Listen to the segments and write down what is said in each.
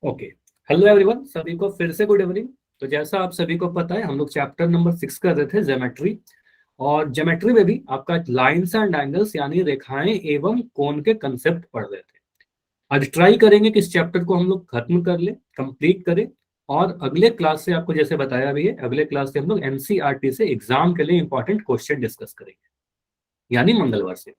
Okay, hello everyone, सभी को फिर से गुड इवनिंग। तो जैसा आप सभी को पता है, हम लोग चैप्टर नंबर 6 कर रहे थे, ज्योमेट्री। और ज्योमेट्री में भी आपका लाइंस एंड एंगल्स यानी रेखाएं एवं कोण के कंसेप्ट पढ़ रहे थे। आज ट्राई करेंगे कि इस चैप्टर को हम लोग खत्म कर ले, कंप्लीट करें। और अगले क्लास से आपको जैसे बताया भी है, अगले क्लास से हम लोग एनसीईआरटी से एग्जाम के लिए इंपॉर्टेंट क्वेश्चन डिस्कस करेंगे, यानी मंगलवार से।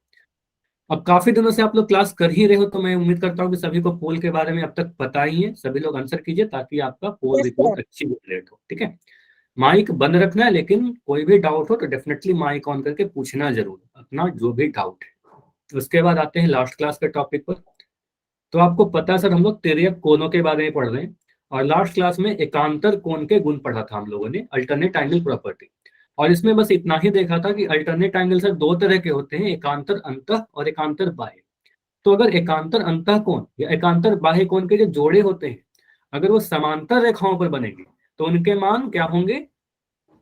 अब काफी दिनों से आप लोग क्लास कर ही रहे हो, तो मैं उम्मीद करता हूँ कि सभी को पोल के बारे में अब तक पता ही है। सभी लोग आंसर कीजिए ताकि आपका पोल यस सर। रिपोर्ट अच्छी जनरेट हो, ठीक है। माइक बंद रखना है, लेकिन कोई भी डाउट हो तो डेफिनेटली माइक ऑन करके पूछना जरूर, अपना जो भी डाउट है। उसके बाद आते हैं लास्ट क्लास के टॉपिक पर। तो आपको पता है सर, हम लोग तिर्यक कोणों के बारे में पढ़ रहे हैं। और लास्ट क्लास में एकांतर कोण के गुण पढ़ा था हम लोगों ने, अल्टरनेट एंगल प्रॉपर्टी। और इसमें बस इतना ही देखा था कि अल्टरनेट एंगल सर दो तरह के होते हैं, एकांतर अंतः और एकांतर बाह्य। तो अगर एकांतर अंतः कोण या एकांतर बाह्य कोण के जो जोड़े होते हैं, अगर वो समांतर रेखाओं पर बनेंगे तो उनके मान क्या होंगे?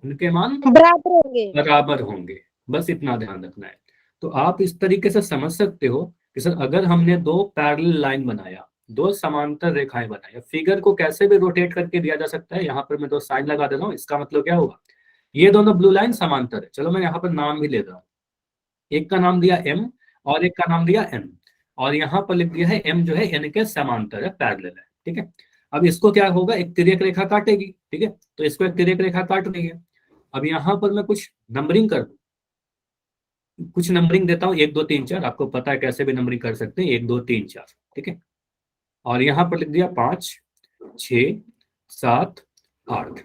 उनके मान बराबर होंगे। बराबर होंगे। बस इतना ध्यान रखना है। तो आप इस तरीके से समझ सकते हो कि सर, अगर हमने दो पैरेलल लाइन बनाया, दो समांतर रेखाएं बनाई, फिगर को कैसे भी रोटेट करके दिया जा सकता है। यहाँ पर मैं दो साइन लगा दे रहा हूँ, इसका मतलब क्या होगा? ये दोनों ब्लू लाइन समांतर है। चलो मैं यहाँ पर नाम भी ले रहा हूँ, एक का नाम दिया एम और एक का नाम दिया एन। और यहाँ पर लिख दिया है एम जो है एन के समांतर है, पैरेलल है, ठीक है। अब इसको क्या होगा, एक तिर्यक रेखा काटेगी, ठीक है। तो इसको एक तिर्यक रेखा काट रही है। अब यहाँ पर मैं कुछ नंबरिंग कर दूं, कुछ नंबरिंग देता हूँ, 1 2 3 4। आपको पता है कैसे भी नंबरिंग कर सकते हैं, 1 2 3 4, ठीक है। और यहाँ पर लिख दिया 5 6 7 8।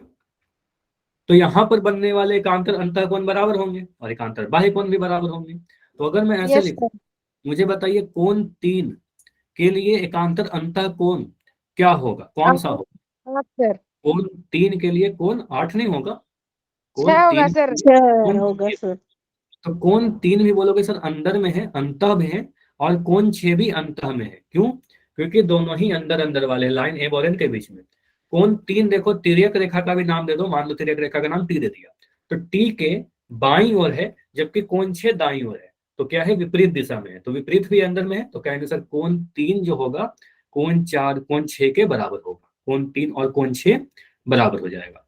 तो यहाँ पर बनने वाले एकांतर अंतः कोण बराबर होंगे और एकांतर बाह्य कोण भी बराबर होंगे। तो अगर मैं ऐसे यस लिखूं, सर। मुझे बताइए कोण 3 के लिए एकांतर अंतः कोण क्या होगा, कौन सा आठ। होगा? आठ सर। कोण 3 के लिए कोण 8 नहीं होगा। कोण 6 होगा 3 सर। कोण होगा सर। तो कोण 3 भी बोलोगे सर अंदर में है, अंतः में है। और कोण 6 भी अंतः में है। क्यों? क्योंकि दोनों ही अंदर अंदर वाले, लाइन ए और एन के बीच में। कोण 3 देखो, तिर्यक रेखा का भी नाम दे दो, मान लो तिर्यक रेखा का नाम टी दे दिया, तो टी के बाईं ओर है, जबकि कोण 6 दाईं ओर है। तो क्या है, विपरीत दिशा में है, तो विपरीत भी अंदर में है। तो कहेंगे सर कोण 3 जो होगा, कोण 4 कोण 6 के बराबर होगा। कोण 3 और कोण 6 बराबर हो जाएगा।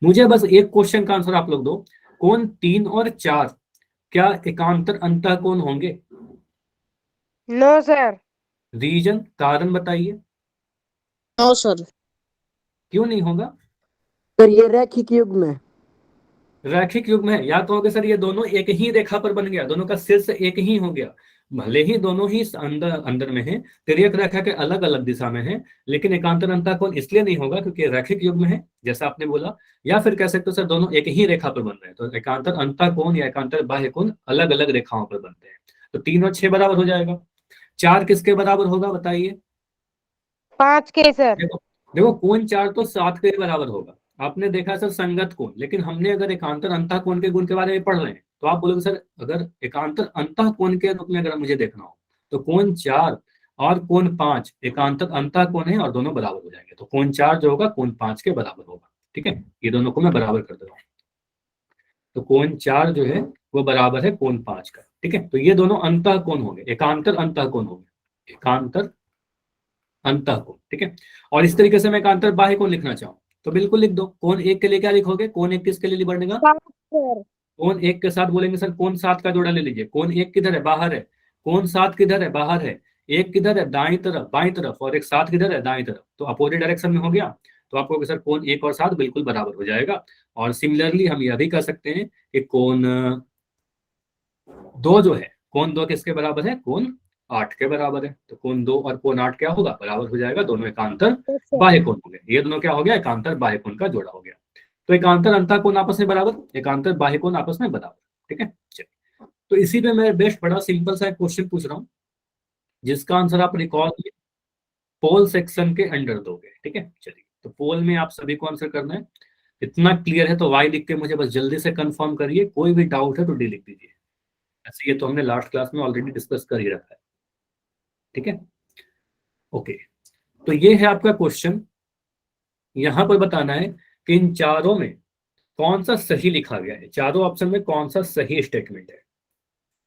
मुझे बस एक क्वेश्चन का आंसर आप लोग दो, कोण 3 और 4 क्या एकांतर अंतः कोण होंगे? No sir. रीजन, कारण बताइए, नो सर। क्यों नहीं होगा? सर ये रैखिक युग में। रैखिक युग में है, या तो होगे सर ये दोनों एक ही रेखा पर बन गया, दोनों का शीर्ष एक ही हो गया। भले ही दोनों ही अंदर अंदर में है, तिर्यक रेखा के अलग अलग दिशा में है, लेकिन एकांतर अंतः कोण इसलिए नहीं होगा क्योंकि रैखिक युग में है, जैसा आपने बोला। या फिर कह सकते हो सर दोनों एक ही रेखा पर बन रहे हैं, तो एकांतर अंतः कोण या एकांतर बाह्य कोण अलग अलग रेखाओं पर बनते हैं। तो 3 और 6 बराबर हो जाएगा। 4 किसके बराबर होगा बताइए? 5 के सर। देखो, देखो कोण 4 तो 7 के बराबर होगा। आपने देखा सर संगत कोण, लेकिन हमने अगर एकांतर अंतः कोण के गुण के बारे में पढ़ रहे हैं, तो आप बोलोगे सर अगर एकांतर अंतः कोण के रूप में अगर मुझे देखना हो, तो कोण 4 और कोण 5 एकांतर अंतः कोण है और दोनों बराबर हो जाएंगे। तो कोण 4 जो होगा कोण 5 के बराबर होगा, ठीक है। ये दोनों को मैं बराबर कर दे रहा हूँ। तो कोण 4 जो है वो बराबर है कोण 5 का, ठीक है। तो ये दोनों अंतः कोण हो गए, एकांतर अंतः कोण हो गए, एकांतर अंतः कोण, ठीक है। और इस तरीके से मैं एकांतर बाह्य कोण लिखना चाहूँ तो बिल्कुल लिख दो। कोण 1 के लिए क्या लिखोगे? कोण 1 किसके लिए बनेगा? 5 सर। कोण 1 के साथ बोलेंगे सर कोण 7 का जोड़ा ले लीजिए। कोण 1 किधर है? बाहर है। कोण 7 किधर है? बाहर है। एक किधर है? दाईं तरफ, बाईं तरफ। और एक 7 किधर है? दाईं तरफ। तो अपोजिट डायरेक्शन में हो गया। तो आपको सर कोण 1 और 7 बिल्कुल बराबर हो जाएगा। और सिमिलरली हम यह भी कर सकते हैं कि कोण 2 जो है, कोण 2 किसके बराबर है? कोण 8 के बराबर है। तो कोण 2 और कोण 8 क्या होगा? बराबर हो जाएगा। दोनों एकांतर यस सर। बाह्य कोण हो गए। ये दोनों क्या हो गया? एकांतर बाह्य कोण का जोड़ा हो गया। तो एकांतर अंतः कोण आपस में बराबर, एकांतर बाह्य कोण आपस में बराबर, ठीक है। चलिए, तो इसी पे मैं बेस्ट बड़ा सिंपल सा एक क्वेश्चन पूछ रहा हूँ, जिसका आंसर आप रिकॉल पोल सेक्शन के अंडर दोगे, ठीक है। चलिए, तो पोल में आप सभी को आंसर करना है। इतना क्लियर है तो वाई लिख के मुझे बस जल्दी से कंफर्म करिए। कोई भी डाउट है तो डी लिख दीजिए। ऐसे ये तो हमने लास्ट क्लास में ऑलरेडी डिस्कस कर ही रखा है, ठीक है। ओके, तो ये है आपका क्वेश्चन। यहां पर बताना है कि इन चारों में कौन सा सही लिखा गया है, चारों ऑप्शन में कौन सा सही स्टेटमेंट है।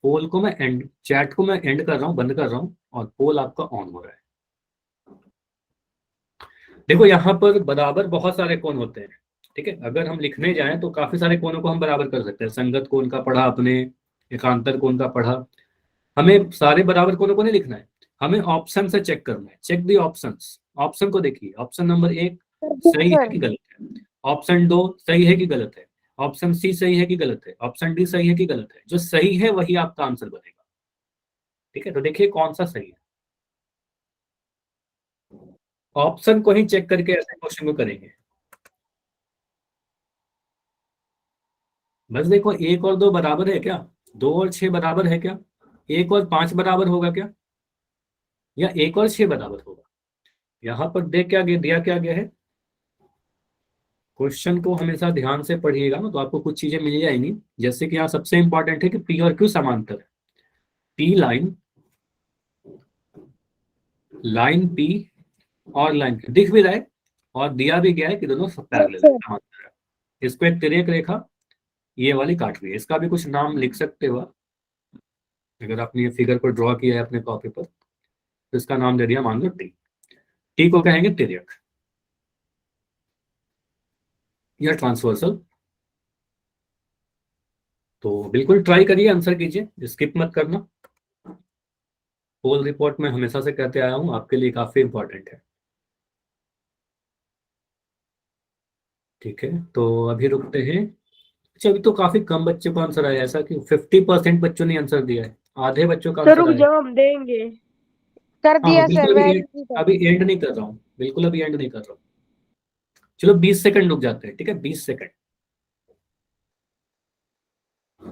पोल को मैं एंड, चैट को मैं एंड कर रहा हूं, बंद कर रहा हूं, और पोल आपका ऑन हो रहा है। देखो यहाँ पर बराबर बहुत सारे कोण होते हैं, ठीक है। अगर हम लिखने जाएं तो काफी सारे कोणों को हम बराबर कर सकते हैं। संगत कोण का पढ़ा आपने, एकांतर कोण का पढ़ा। हमें सारे बराबर कोणों को नहीं लिखना है, हमें ऑप्शन से चेक करना है। Check the options. ऑप्शन को देखिए, ऑप्शन नंबर 1 कर दिया सही है सर। कि गलत है, ऑप्शन 2 सही है कि गलत है, ऑप्शन सी सही है कि गलत है, ऑप्शन डी सही है कि गलत है। जो सही है वही आपका आंसर बनेगा, ठीक है। तो देखिए कौन सा सही है, ऑप्शन को ही चेक करके ऐसे क्वेश्चन को करेंगे। बस देखो 1 और 2 बराबर है क्या, 2 और 6 बराबर है क्या, 1 और 5 बराबर होगा क्या, या 1 और 6 बराबर होगा। यहाँ पर देख क्या दिया क्या गया है। क्वेश्चन को हमेशा ध्यान से पढ़िएगा ना, तो आपको कुछ चीजें मिल जाएंगी। जैसे कि यहाँ सबसे इंपॉर्टेंट है कि पी और क्यू समांतर है। पी लाइन, लाइन पी और लाइन क्यू दिख भी रहा है, और दिया भी गया है कि दोनों यस पैरेलल है, सर। समांतर है। इसको एक तिर्यक रेखा ये वाली काट रही है। इसका भी कुछ नाम लिख सकते हो आप। अगर आपने ये फिगर को ड्रॉ किया है अपने कॉपी पर, तो इसका नाम दे दिया मान लो टी। टी को कहेंगे तिर्यक या ट्रांसवर्सल। तो बिल्कुल ट्राई करिए, आंसर कीजिए, स्किप मत करना। होल रिपोर्ट में हमेशा से कहते आया हूं, आपके लिए काफी इंपॉर्टेंट है, ठीक है। तो अभी रुकते हैं। अच्छा, अभी तो काफी कम बच्चे को आंसर आया, ऐसा कि 50% बच्चों ने आंसर दिया है, आधे बच्चों का सर आंसर रुक आया है। जाओ, हम देंगे। कर हाँ दिया बिल्कुल, सर, वैलिड भी कर अभी दिया। एंड नहीं कर रहा हूँ, बिल्कुल अभी एंड नहीं कर रहा हूँ। चलो 20 सेकंड रुक जाते हैं, ठीक है, 20 सेकंड।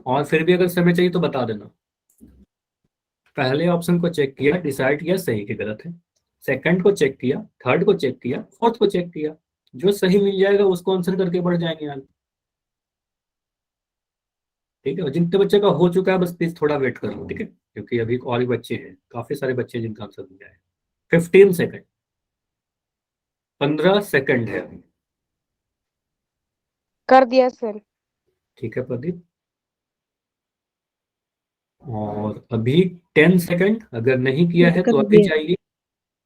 और फिर भी अगर समय चाहिए तो बता देना। पहले ऑप्शन को चेक किया, डिसाइड किया सही कि गलत है। सेकंड को चेक किया, थर्ड को चेक किया, फोर्थ को चेक किया। जो सही मिल जाएगा उसको आंसर करके बढ़ जाएंगे आगे, ठीक है। और जितने बच्चे का हो चुका है बस प्लीज थोड़ा वेट कर लो, ठीक है, क्योंकि अभी और भी बच्चे हैं, काफी सारे बच्चे हैं जिनका आंसर मिल जाए। 15 सेकंड, 15 सेकंड है अभी। कर दिया सर। ठीक है प्रदीप। और अभी 10 सेकंड, अगर नहीं किया है तो कर अभी दिया। जाइए,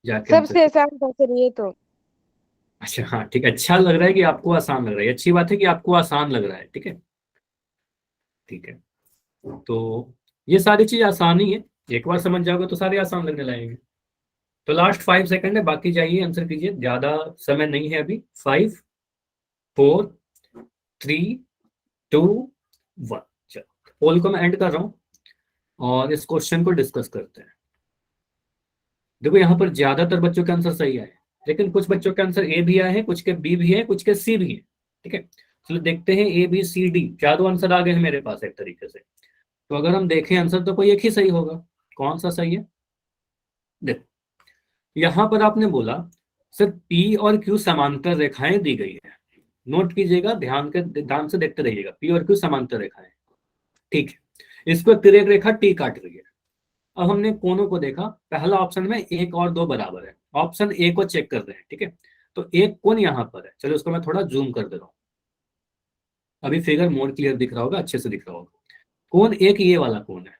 जाके आंसर सबसे कीजिए। आसान था सर ये तो। अच्छा हाँ ठीक है, अच्छा लग रहा है कि आपको आसान लग रहा है, अच्छी बात है कि आपको आसान लग रहा है, ठीक है। ठीक है, तो ये सारी चीज आसान ही है, एक बार समझ जाओगे तो सारे आसान लगने लगेंगे। तो लास्ट 5 सेकंड है, बाकी जाइए आंसर कीजिए, ज्यादा समय नहीं है अभी। 5, 4, 3, 2, 1। चलो पोल को मैं एंड कर रहा हूँ और इस क्वेश्चन को डिस्कस करते हैं। देखो यहाँ पर ज्यादातर बच्चों के आंसर सही आए, लेकिन कुछ बच्चों के आंसर ए भी आए हैं, कुछ के बी भी है, कुछ के सी भी है, ठीक है। चलो देखते हैं ए बी सी डी, चारों आंसर आ गए हैं मेरे पास एक तरीके से। तो अगर हम देखें आंसर तो कोई एक ही सही होगा। कौन सा सही है, देखो यहाँ पर आपने बोला सर पी और क्यू समांतर रेखाएं दी गई है। नोट कीजिएगा, ध्यान से देखते रहिएगा, पी और क्यू समांतर रेखाएं, ठीक है। इसको तिर्यक रेखा टी काट रही है। अब हमने कोनों को देखा, पहला ऑप्शन में 1 और 2 बराबर है, ऑप्शन ए को चेक कर रहे हैं, ठीक है। तो एक कोण यहाँ पर है, चलो उसको मैं थोड़ा जूम कर दे रहा हूँ। अभी फिगर मोर क्लियर दिख रहा होगा, अच्छे से दिख रहा होगा। कोण एक ये वाला कोण है,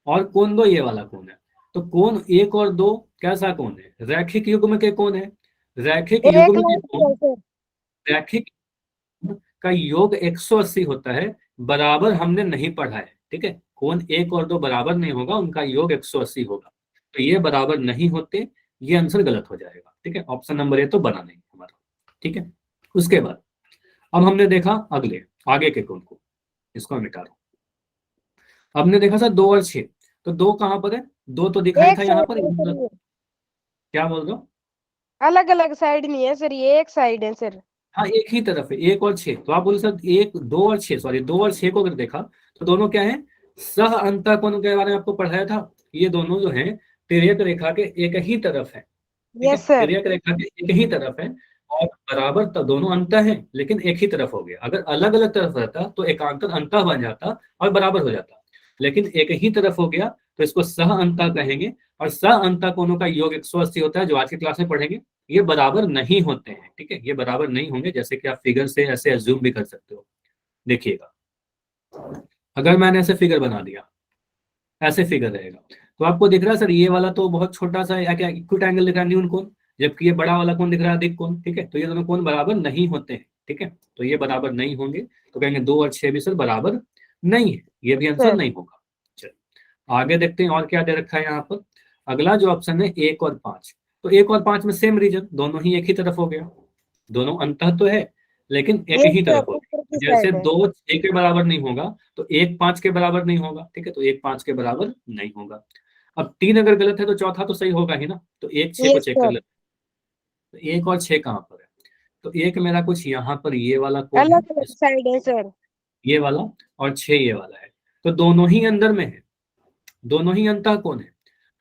और कोण दो ये वाला कोण है। तो कोण एक और दो कैसा कोण है, रैखिक युग्म के कोण है। रैखिक एक युग्म के लाइन कोण, है सर। रैखिक का योग 180 होता है, बराबर हमने नहीं पढ़ा है, ठीक है। कोण एक और दो बराबर नहीं होगा, उनका योग 180 होगा। तो ये बराबर नहीं होते, ये आंसर गलत हो जाएगा, ठीक है। ऑप्शन नंबर ए तो बना नहीं हमारा, ठीक है। उसके बाद अब हमने देखा अगले आगे के कोण को, इसको हम मिटा रहा हूं। हमने देखा सर 2 और 6, तो 2 कहां पर है, 2 तो दिखाई एक था यहाँ साइड पर। है सर ये। क्या बोल रहे हो, अलग अलग साइड नहीं है सर, ये एक साइड है सर। हाँ एक ही तरफ है, 1 और 6। तो आप बोले सर 1 2 और 6, सॉरी 2 और 6 को अगर देखा तो दोनों क्या है, सह अंतःकोण के बारे में आपको पढ़ाया था। ये दोनों जो है तिर्यक रेखा के एक ही तरफ है, ठीक है, यस सर। तिर्यक रेखा के एक ही तरफ है। और बराबर तो दोनों अंत है, लेकिन एक ही तरफ हो गया। अगर अलग अलग तरफ रहता तो एकांतर अंतः बन जाता और बराबर हो जाता, लेकिन एक ही तरफ हो गया तो इसको सह अंतः कहेंगे। और सह अंतः कोणों का योग 180 होता है, जो आज की क्लास में पढ़ेंगे। ये बराबर नहीं होते हैं, ठीक है, ये बराबर नहीं होंगे, जैसे कि आप फिगर से ऐसे एज्यूम भी कर सकते हो। देखिएगा, अगर मैंने ऐसे फिगर बना दिया, ऐसे फिगर रहेगा, तो आपको दिख रहा है सर ये वाला तो बहुत छोटा सा है, क्या इक्विट एंगल दिख रहा है, न्यून कोण। जबकि ये बड़ा वाला कोण दिख रहा है अधिक कोण, ठीक है। तो ये दोनों कोण बराबर नहीं होते हैं, ठीक है। तो ये बराबर नहीं होंगे, तो कहेंगे 2 और 6 भी सर बराबर नहीं है, ये भी आंसर सर नहीं होगा। चलो आगे देखते हैं और क्या दे रखा है यहाँ पर। अगला जो ऑप्शन है 1 और 5, तो 1 और 5 में सेम रीजन, दोनों ही एक ही तरफ हो गया, दोनों अंतः तो है लेकिन एक यस ही सर, तरफ हो ऊपर गया। की जैसे साइड है। 2 6 के बराबर नहीं होगा तो 1 5 के बराबर नहीं होगा, ठीक है। तो 1 5 के बराबर नहीं होगा। अब 3 अगर गलत है तो चौथा तो सही होगा ही ना, तो 1 6 को यस चेक कर सर, लेते हैं। तो 1 और 6 कहाँ पर है, तो 1 मेरा कुछ यहाँ पर ये वाला कोण है, अलग अलग साइड है सर। ये वाला, और 6 ये वाला है। तो दोनों ही अंदर में है, दोनों ही अंतः कोण है,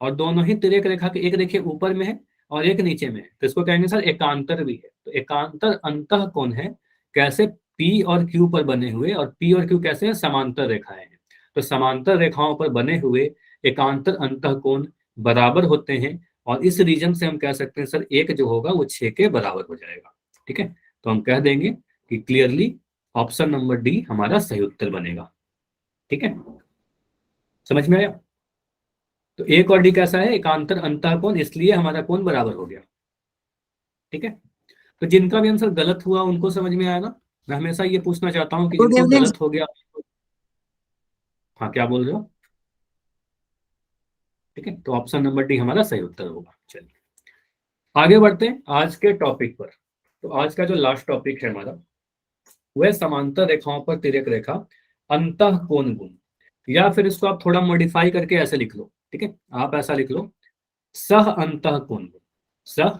और दोनों ही तिर्यक रेखा के, एक देखिए ऊपर में है और एक नीचे में है, तो इसको कहेंगे सर एकांतर भी है। तो एकांतर अंतः कोण है, कैसे, पी और क्यू पर बने हुए, और पी और क्यू कैसे हैं, समांतर रेखाएं हैं। तो समांतर रेखाओं पर बने हुए एकांतर अंतः कोण बराबर होते हैं, और इस रीजन से हम कह सकते हैं सर एक जो होगा वो 6 के बराबर हो जाएगा, ठीक है। तो हम कह देंगे कि क्लियरली ऑप्शन नंबर डी हमारा सही उत्तर बनेगा, ठीक है। समझ में आया। तो एक और डी कैसा है, एकांतर अंतः कोण, इसलिए हमारा कोण बराबर हो गया, ठीक है। तो जिनका भी आंसर गलत हुआ उनको समझ में आया ना। मैं हमेशा ये पूछना चाहता हूँ कि गुड जिनको इवनिंग। गलत हो गया, हाँ क्या बोल रहे हो, ठीक है। तो ऑप्शन नंबर डी हमारा सही उत्तर होगा। चलिए आगे बढ़ते हैं आज के टॉपिक पर। तो आज का जो लास्ट टॉपिक है हमारा, वह समांतर रेखाओं पर तिर्यक रेखा अंतः कोण गुण, या फिर इसको आप थोड़ा मॉडिफाई करके ऐसे लिख लो, ठीक है। आप ऐसा लिख लो, सह अंतः कोण गुण, सह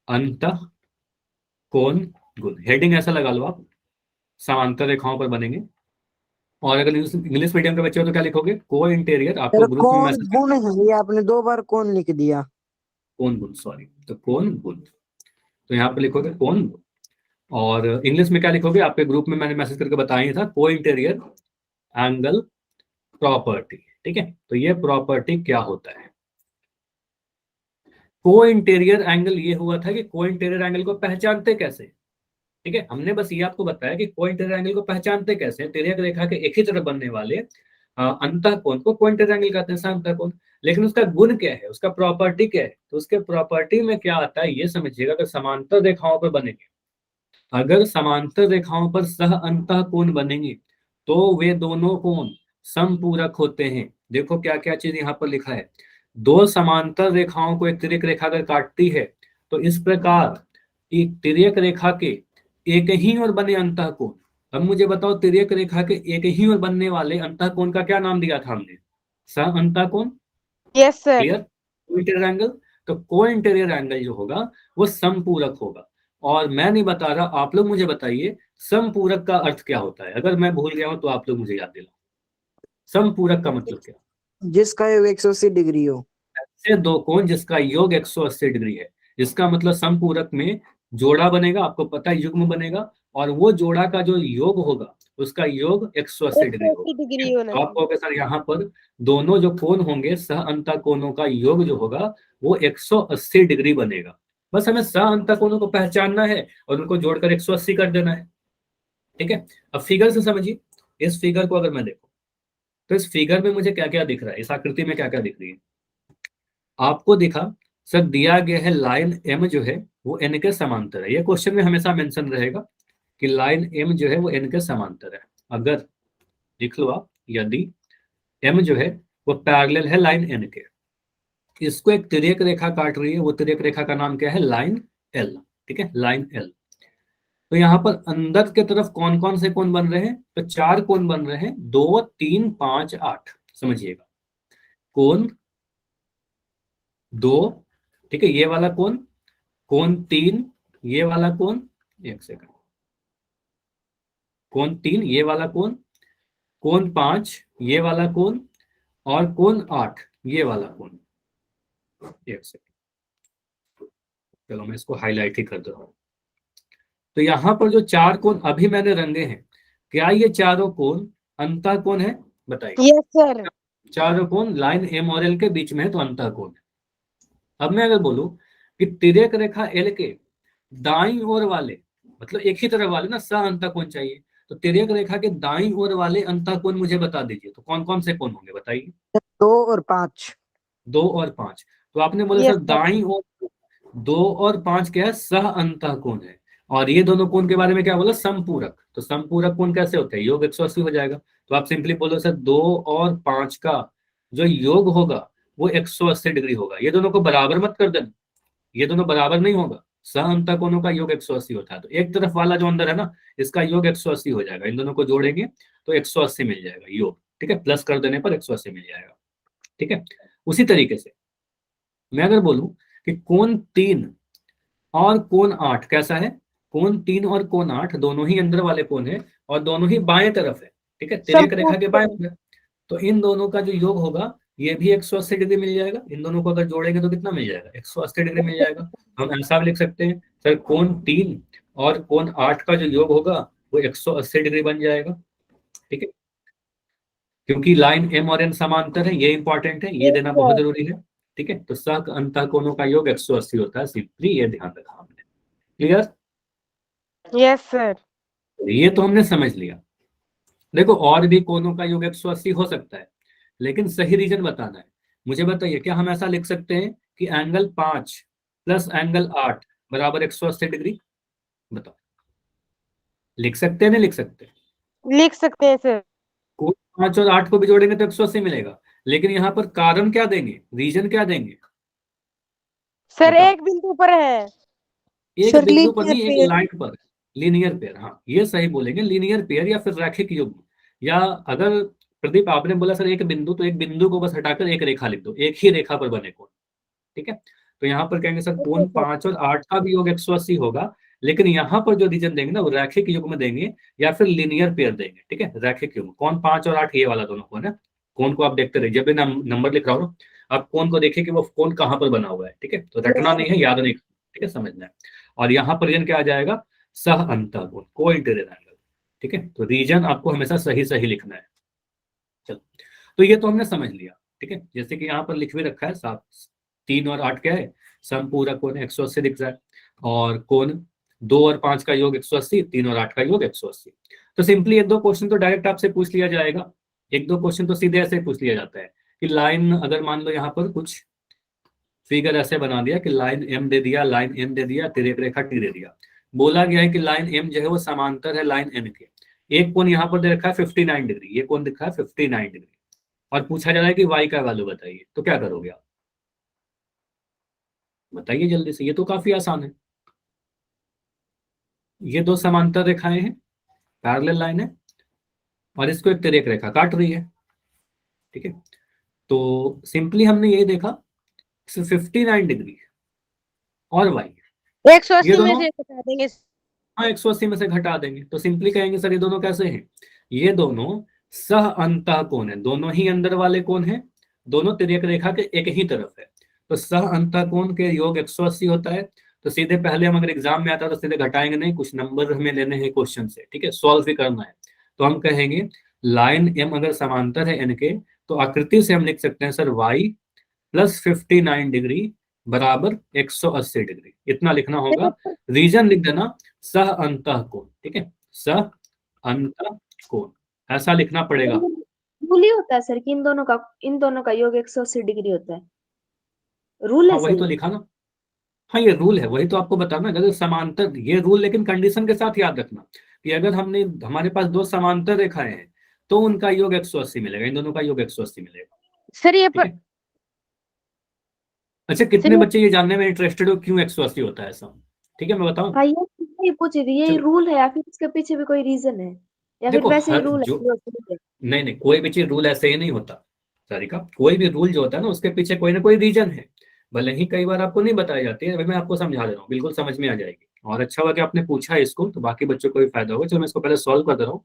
अंतः कोण गुण, हेडिंग ऐसा लगा लो आप, समांतर रेखाओं पर बनेंगे। और अगर इंग्लिश मीडियम के बच्चे हो तो क्या लिखोगे, को इंटीरियर, आपको सर ग्रुप में कौन मैसेज कर, गुण है, ये आपने 2 बार कौन लिख दिया। कोण गुण, सॉरी, तो कोण गुण, तो यहाँ पे लिखोगे कोण गुण। और इंग्लिश में क्या लिखोगे, आपके ग्रुप में मैंने मैसेज करके बताया ही था, को इंटीरियर एंगल प्रॉपर्टी, ठीक है। तो ये प्रॉपर्टी क्या होता है, को इंटीरियर एंगल ये हुआ था कि को इंटीरियर एंगल को पहचानते कैसे, ठीक है। हमने बस ये आपको बताया कि को इंटीरियर एंगल को पहचानते कैसे, तिर्यक रेखा के एक ही तरफ बनने वाले अंतः कोण को को इंटीरियर एंगल कहते हैं, अंतः कोण। लेकिन उसका गुण क्या है, उसका प्रॉपर्टी क्या है, तो उसके प्रॉपर्टी में क्या आता है ये समझिएगा। अगर समांतर रेखाओं पर बनेंगे, अगर समांतर रेखाओं पर सह अंतः कोण बनेंगे तो वे दोनों कोण समपूरक होते हैं। देखो क्या क्या चीज यहाँ पर लिखा है, दो समांतर रेखाओं को एक तिर्यक रेखा अगर काटती है तो इस प्रकार एक तिर्यक रेखा के एक ही ओर बने अंतः कोण। अब मुझे बताओ, तिर्यक रेखा के एक ही ओर बनने वाले अंतः कोण का क्या नाम दिया था हमने, सह अंतः कोण, यस सर। क्लियर। को इंटीरियर एंगल, तो को इंटीरियर एंगल जो होगा वो समपूरक होगा। और मैं नहीं बता रहा, आप लोग मुझे बताइए समपूरक का अर्थ क्या होता है, अगर मैं भूल गया हूं तो आप लोग मुझे याद दिलाओ, समपूरक का मतलब क्या, जिसका योग 180 डिग्री हो। ऐसे दो कोण जिसका योग 180 डिग्री है, इसका मतलब समपूरक में जोड़ा बनेगा, आपको पता है युग्म बनेगा, और वो जोड़ा का जो योग होगा उसका योग 180 डिग्री 180 होगा। डिग्री होना तो आप कहोगे सर यहाँ पर दोनों जो कोण होंगे सह अंतः कोणों का योग जो होगा वो 180 डिग्री बनेगा। बस हमें सह अंतः कोणों को पहचानना है और उनको जोड़कर 180 कर देना है, ठीक है। अब फिगर से समझिए, इस फिगर को अगर मैं देखूं तो इस फिगर में मुझे क्या क्या दिख रहा है, इस आकृति में क्या क्या दिख रही है, आपको दिखा सर दिया गया है लाइन एम जो है वो एन के समांतर है। ये क्वेश्चन में हमेशा मेंशन रहेगा कि लाइन एम जो है वो एन के समांतर है। अगर लिख लो आप, यदि एम जो है वो पैरेलल है लाइन एन के, इसको एक तिर्यक रेखा काट रही है, वो तिर्यक रेखा का नाम क्या है, लाइन एल, ठीक है, लाइन एल। तो यहाँ पर अंदर के तरफ कौन कौन से कोण बन रहे हैं, तो 4 कोण बन रहे हैं, 2 3 5 8, समझिएगा, कोण 2, ठीक है, ये वाला कोण, कोण 3, ये वाला कोण, एक सेकंड, कोण 3 ये वाला कोण, कोण 5 ये वाला कोण, और कोण 8 ये वाला कोण। एक सेकंड, चलो मैं इसको हाईलाइट ही कर दे रहा हूं। तो यहाँ पर जो 4 कोण अभी मैंने रंगे हैं, क्या ये चारों कोण अंतः कोण है, बताइए। Yes sir. चारों कोण लाइन एम और एल के बीच में है तो अंतः कोण है। अब मैं अगर बोलूं कि तिर्यक रेखा एल के दाईं ओर वाले, मतलब एक ही तरफ वाले ना, सह अंतः कोण चाहिए, तो तिर्यक रेखा के दाईं ओर वाले अंतः कोण मुझे बता दीजिए, तो कौन कौन से कोण होंगे बताइए। 2 और 5। 2 और 5, तो आपने बोले यस सर सर। दाईं ओर, 2 और 5 क्या है, सह अंतः कोण है। और ये दोनों कोण के बारे में क्या बोला, समपूरक। तो समपूरक कोण कैसे होते हैं, योग 180 हो जाएगा। तो आप सिंपली बोलो सर 2 और 5 का जो योग होगा वो 180 डिग्री होगा। ये दोनों को बराबर मत कर देना, ये दोनों बराबर नहीं होगा। सह अंतः कोणों का योग 180 होता है। तो एक तरफ वाला जो अंदर है ना, इसका योग 180 हो जाएगा। इन दोनों को जोड़ेंगे तो 180 मिल जाएगा योग, ठीक है। प्लस कर देने पर 180 मिल जाएगा, ठीक है। उसी तरीके से मैं अगर बोलूं कि कोण 3 और कोण 8 कैसा है, कोण 3 और कोण 8 दोनों ही अंदर वाले कोण है और दोनों ही बाएं तरफ है, ठीक है, तिर्यक रेखा के बाएं तरफ। तो इन दोनों का जो योग होगा ये भी 180 डिग्री मिल जाएगा। इन दोनों को अगर जोड़ेंगे तो कितना मिल जाएगा, 180 डिग्री मिल जाएगा। हम ऐसा भी लिख सकते हैं सर कोण 3 और कोण 8 का जो योग होगा वो 180 डिग्री बन जाएगा, ठीक है। क्योंकि लाइन एम और एन समांतर है, ये इंपॉर्टेंट है, ये देना बहुत जरूरी है, ठीक है। तो सह अंतः कोणों का योग 180 होता है, सिंपली ये ध्यान रखा हमने। क्लियर? Yes sir. ये तो हमने समझ लिया। देखो और भी कोणों का योग 180 हो सकता है, लेकिन सही रीजन बताना है। मुझे बताइए क्या हम ऐसा लिख सकते हैं कि एंगल 5 प्लस एंगल 8 बराबर 180 डिग्री? बताओ, लिख सकते हैं नहीं लिख सकते? लिख सकते हैं सर। कोण 5 और 8 को भी जोड़ेंगे तो 180 मिलेगा, लेकिन यहाँ पर कारण क्या देंगे, रीजन क्या देंगे? सर बताओ। एक बिंदु पर है। एक सर बिंदु पर लीनियर नहीं, एक पेड़। लाइन पर। लीनियर पेयर, हाँ ये सही बोलेंगे, लीनियर पेयर या फिर रैखिक युग्म। या अगर प्रदीप आपने बोला सर एक बिंदु, तो एक बिंदु को बस हटाकर एक रेखा लिख दो, एक ही रेखा पर बने कोण, ठीक है। तो यहाँ पर कहेंगे सर कोण 5 और 8 का भी योग 180 होगा, लेकिन यहाँ पर जो रीजन देंगे ना वो रैखिक युग्म देंगे या फिर लीनियर पेयर देंगे, ठीक है। रैखिक युग्म कोण 5 और 8 ये वाला दोनों कोण है। कोण को आप देखते रहिए, जब भी नंबर लिख रहा हो ना आप कोण को देखिए कि वो कोण कहाँ पर बना हुआ है, ठीक है। तो रटना नहीं है, याद नहीं, ठीक है, समझना है। और यहाँ पर रीजन क्या आ जाएगा, सह अंतः कोण, कोइंसिडेंट एंगल, ठीक है। तो रीजन आपको हमेशा सही सही लिखना है। चलो, तो ये तो हमने समझ लिया, ठीक है। जैसे कि यहाँ पर लिख भी रखा है 7, 3 और 8 क्या है, समपूरक कोण 180 दिख रहा है। और कोण 2 और 5 का योग 180, 3 और 8 का योग 180। तो सिंपली एक दो क्वेश्चन तो डायरेक्ट आपसे पूछ लिया जाएगा, एक दो क्वेश्चन तो सीधे ऐसे पूछ लिया जाता है कि लाइन, अगर मान लो यहाँ पर कुछ फिगर ऐसे बना दिया कि लाइन एम दे दिया, लाइन एन दे दिया, तिर्यक रेखा टी दे दिया। बोला गया है कि लाइन एम जो है वो समांतर है लाइन एन के। एक कोण यहाँ पर दे रखा है 59 डिग्री, ये कोण दिखा है 59 डिग्री, और पूछा जा रहा है कि वाई का वैल्यू बताइए, तो क्या करोगे आप, बताइए जल्दी से। ये तो काफी आसान है, ये दो समांतर रेखाएं हैं, पैरेलल लाइन है, और इसको एक तिर्यक रेखा काट रही है, ठीक है। तो सिंपली हमने ये देखा 59 डिग्री और वाई, ये 180 में दोनों से बता देंगे। हाँ 180 में से घटा देंगे। तो सिंपली कहेंगे सर ये दोनों कैसे हैं, ये दोनों सह अंतः कोण है, दोनों ही अंदर वाले कोण हैं, दोनों तिर्यक रेखा के एक ही तरफ है। तो सह अंतः कोण के योग 180 होता है। तो सीधे पहले हम अगर एग्जाम में आता तो सीधे घटाएंगे नहीं, कुछ नंबर हमें लेने हैं क्वेश्चन से, ठीक है, सॉल्व भी करना है। तो हम कहेंगे लाइन एम अगर समांतर है एन के, तो आकृति से हम लिख सकते हैं सर वाई प्लस 59 डिग्री बराबर 180 डिग्री, इतना लिखना होगा। रीजन लिख देना सह अंतः कोण, ठीक है, सह अंतः कोण ऐसा लिखना पड़ेगा। रूल ही होता है सर कि इन दोनों का योग 180 डिग्री होता है, रूल है हाँ वही सर तो ये। लिखा ना, हाँ ये रूल है, वही तो आपको बताना अगर समांतर, ये रूल लेकिन कंडीशन के साथ याद रखना कि अगर हमने, हमारे पास दो समांतर रेखाएं हैं तो उनका योग 180 मिलेगा, इन दोनों का योग 180 मिलेगा, सर ये ठीक है। अच्छा कितने बच्चे ये जानने में इंटरेस्टेड हो क्यों 180 होता है ऐसा, ठीक है मैं बताऊं। हाँ ये पूछ रही थी, यही चलो रूल है या फिर इसके पीछे भी कोई रीजन है या फिर देखो वैसे ही हर रूल जो, है? नहीं नहीं कोई भी चीज रूल ऐसे ही नहीं होता सारिका, कोई भी रूल जो होता है ना उसके पीछे कोई ना कोई रीजन है। भले ही कई बार आपको नहीं बताई जाती है, अभी मैं आपको समझा दे रहा हूँ, बिल्कुल समझ में आ जाएगी। और अच्छा हुआ कि आपने पूछा है इसको, तो बाकी बच्चों को भी फायदा होगा। चलो मैं इसको पहले सॉल्व कर दे रहा हूँ।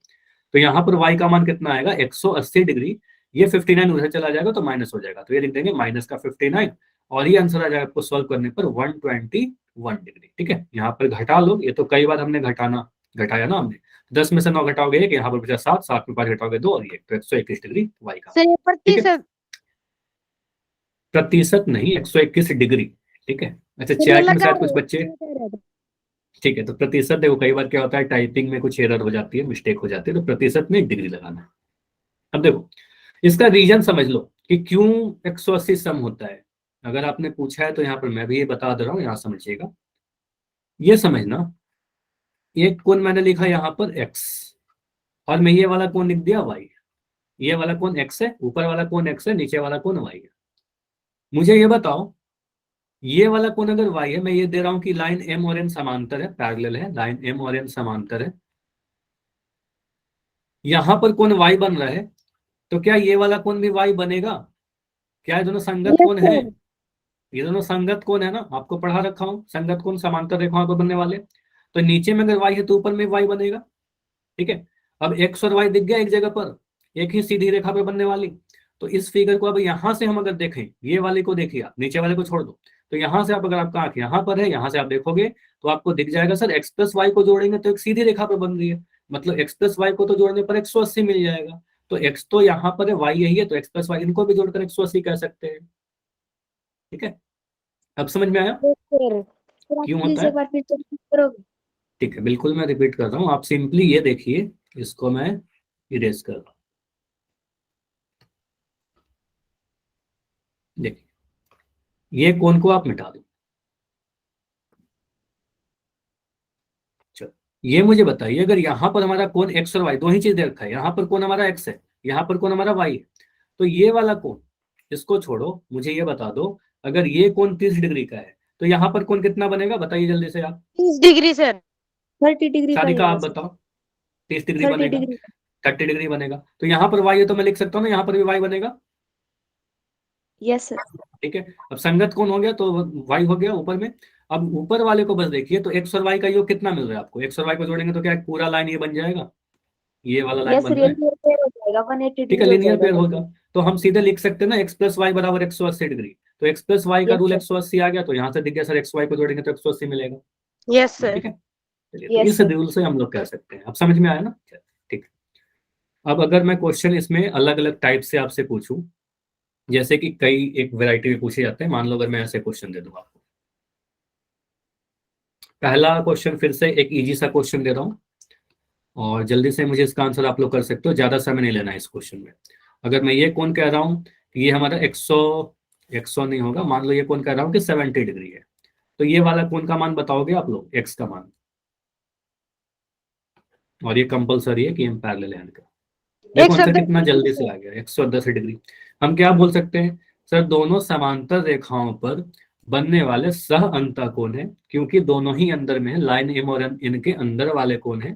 तो यहाँ पर y का मान कितना आएगा 180 डिग्री, ये 59 उधर चला जाएगा तो माइनस हो जाएगा, तो ये लिख देंगे माइनस का 59, और ये आंसर आ जाएगा आपको सॉल्व करने पर 121 डिग्री, ठीक है। यहाँ पर घटा लो, ये तो कई बार हमने घटाया ना हमने, 10 में से 9 घटाओगे एक, यहाँ पर बचा 7, 7 में 5 घटाओगे 2, और ये तो 121 डिग्री वाई का, सर ये ठीक है। प्रतिशत। प्रतिशत नहीं 121 डिग्री, ठीक है। अच्छा सर ये चैट में लगा शायद कुछ बच्चे, ठीक है, तो प्रतिशत देखो कई बार क्या होता है टाइपिंग में कुछ एरर हो जाती है, मिस्टेक हो जाती है, तो प्रतिशत में डिग्री लगाना है। अब देखो इसका रीजन समझ लो कि क्यों 180 सम होता है। अगर आपने पूछा है तो यहाँ पर मैं भी ये बता दे रहा हूँ, यहाँ समझिएगा। ये समझना, एक कोण मैंने लिखा यहाँ पर x, और मैं ये वाला कोण लिख दिया y। ये वाला कोण x है, ऊपर वाला कोण x है, नीचे वाला कोण y है। मुझे ये बताओ, ये वाला कोण अगर y है, मैं ये दे रहा हूं कि लाइन m और n समांतर है, पैरेलल है, लाइन m और n समांतर है, यहां पर कोण y बन रहा है, तो क्या ये वाला कोण भी y बनेगा? क्या ये दोनों संगत कोण है? ये दोनों संगत कोण है ना, आपको पढ़ा रखा हूं, संगत कोण समांतर रेखाओं पर बनने वाले। तो नीचे में अगर y है तो ऊपर में y बनेगा, ठीक है। अब x और y दिख गया एक जगह पर, एक ही सीधी रेखा पे बनने वाली। तो इस फिगर को अब यहां से हम अगर देखें, ये वाले को देखिए आप, नीचे वाले को छोड़ दो, तो यहां से आप, अगर आपका आंख यहाँ पर है, यहां से आप देखोगे तो आपको दिख जाएगा सर x प्लस वाई को जोड़ेंगे तो एक सीधी रेखा पे बन रही है, मतलब x प्लस वाई को तो जोड़ने पर 180 मिल जाएगा। तो x तो यहाँ पर है, y यही है, तो x प्लस वाई इनको भी जोड़कर 180 कह सकते हैं, ठीक है। अब समझ में आया यस सर। सर आप क्यों प्लीज होता एक है? बार फिर से repeat करोगे? ठीक है, बिल्कुल मैं रिपीट कर रहा हूँ, आप सिंपली ये देखिए, इसको मैं इरेज कर रहा हूँ। देखिए, ये कोण को आप मिटा दो। चलो, ये मुझे बताइए, अगर यहाँ पर हमारा कोण x और y दो ही चीज दे रखा है, यहाँ पर कोण हमारा x है, यहाँ पर कोण हमारा y है, तो ये वाला कोण, इसको छोड़ो, मुझे ये बता दो, अगर ये कोण 30 डिग्री का है तो यहाँ पर कोण कितना बनेगा, बताइए जल्दी से आप। 30 डिग्री सर। 30 डिग्री का सारिका ही आप है सर। बताओ, 30 डिग्री 30 बनेगा, डिग्री 30 डिग्री बनेगा। तो यहाँ पर y है तो मैं लिख सकता हूँ ना, यहाँ पर भी y बनेगा, यस सर। ठीक है। अब संगत कोण हो गया तो y हो गया ऊपर में। अब ऊपर वाले को बस देखिए, तो x और y का योग कितना मिल रहा है आपको, x और y को जोड़ेंगे तो क्या एक पूरा लाइन ये बन जाएगा, ये वाला लाइन यस बन सर, रहा ये है, linear pair हो जाएगा, 180 ठीक है, डिग्री हो लीनियर जाएगा पेयर सर। होगा। तो हम सीधे लिख सकते हैं ना, x प्लस वाई बराबर 180 डिग्री। तो x प्लस वाई का यस रूल सर। 180 आ गया, तो यहाँ से दिख गया सर, एक्स वाई को जोड़ेंगे तो 180 मिलेगा, यस सर। ठीक है। चलिए, तो यस इस सर। रूल से हम लोग कह सकते हैं, अब समझ में आया ना, चलिए, ठीक है। अब अगर मैं क्वेश्चन इसमें अलग अलग टाइप से आपसे पूछूं, जैसे कि कई एक वैरायटी में पूछे जाते हैं, मान लो अगर मैं ऐसे क्वेश्चन दे दूं आपको, पहला क्वेश्चन फिर से एक इजी सा क्वेश्चन दे रहा हूँ, और जल्दी से मुझे इसका आंसर आप लोग कर सकते हो, ज्यादा समय नहीं लेना है इस क्वेश्चन में। अगर मैं ये कौन कह रहा हूँ कि ये हमारा 100 नहीं होगा, मान लो ये कौन कह रहा हूँ कि 70 डिग्री है, तो ये वाला कौन का मान बताओगे आप लोग, एक्स का मान, और ये कंपलसरी है कि हम पैरेलल है इनका। देखो आंसर 110 कितना डिग्री जल्दी से सर। आ गया, 110 डिग्री। हम क्या बोल सकते हैं सर, दोनों समांतर रेखाओं पर बनने वाले सह अंतः कोण है, क्योंकि दोनों ही अंदर में है, लाइन एम और एन इनके अंदर वाले कोण है,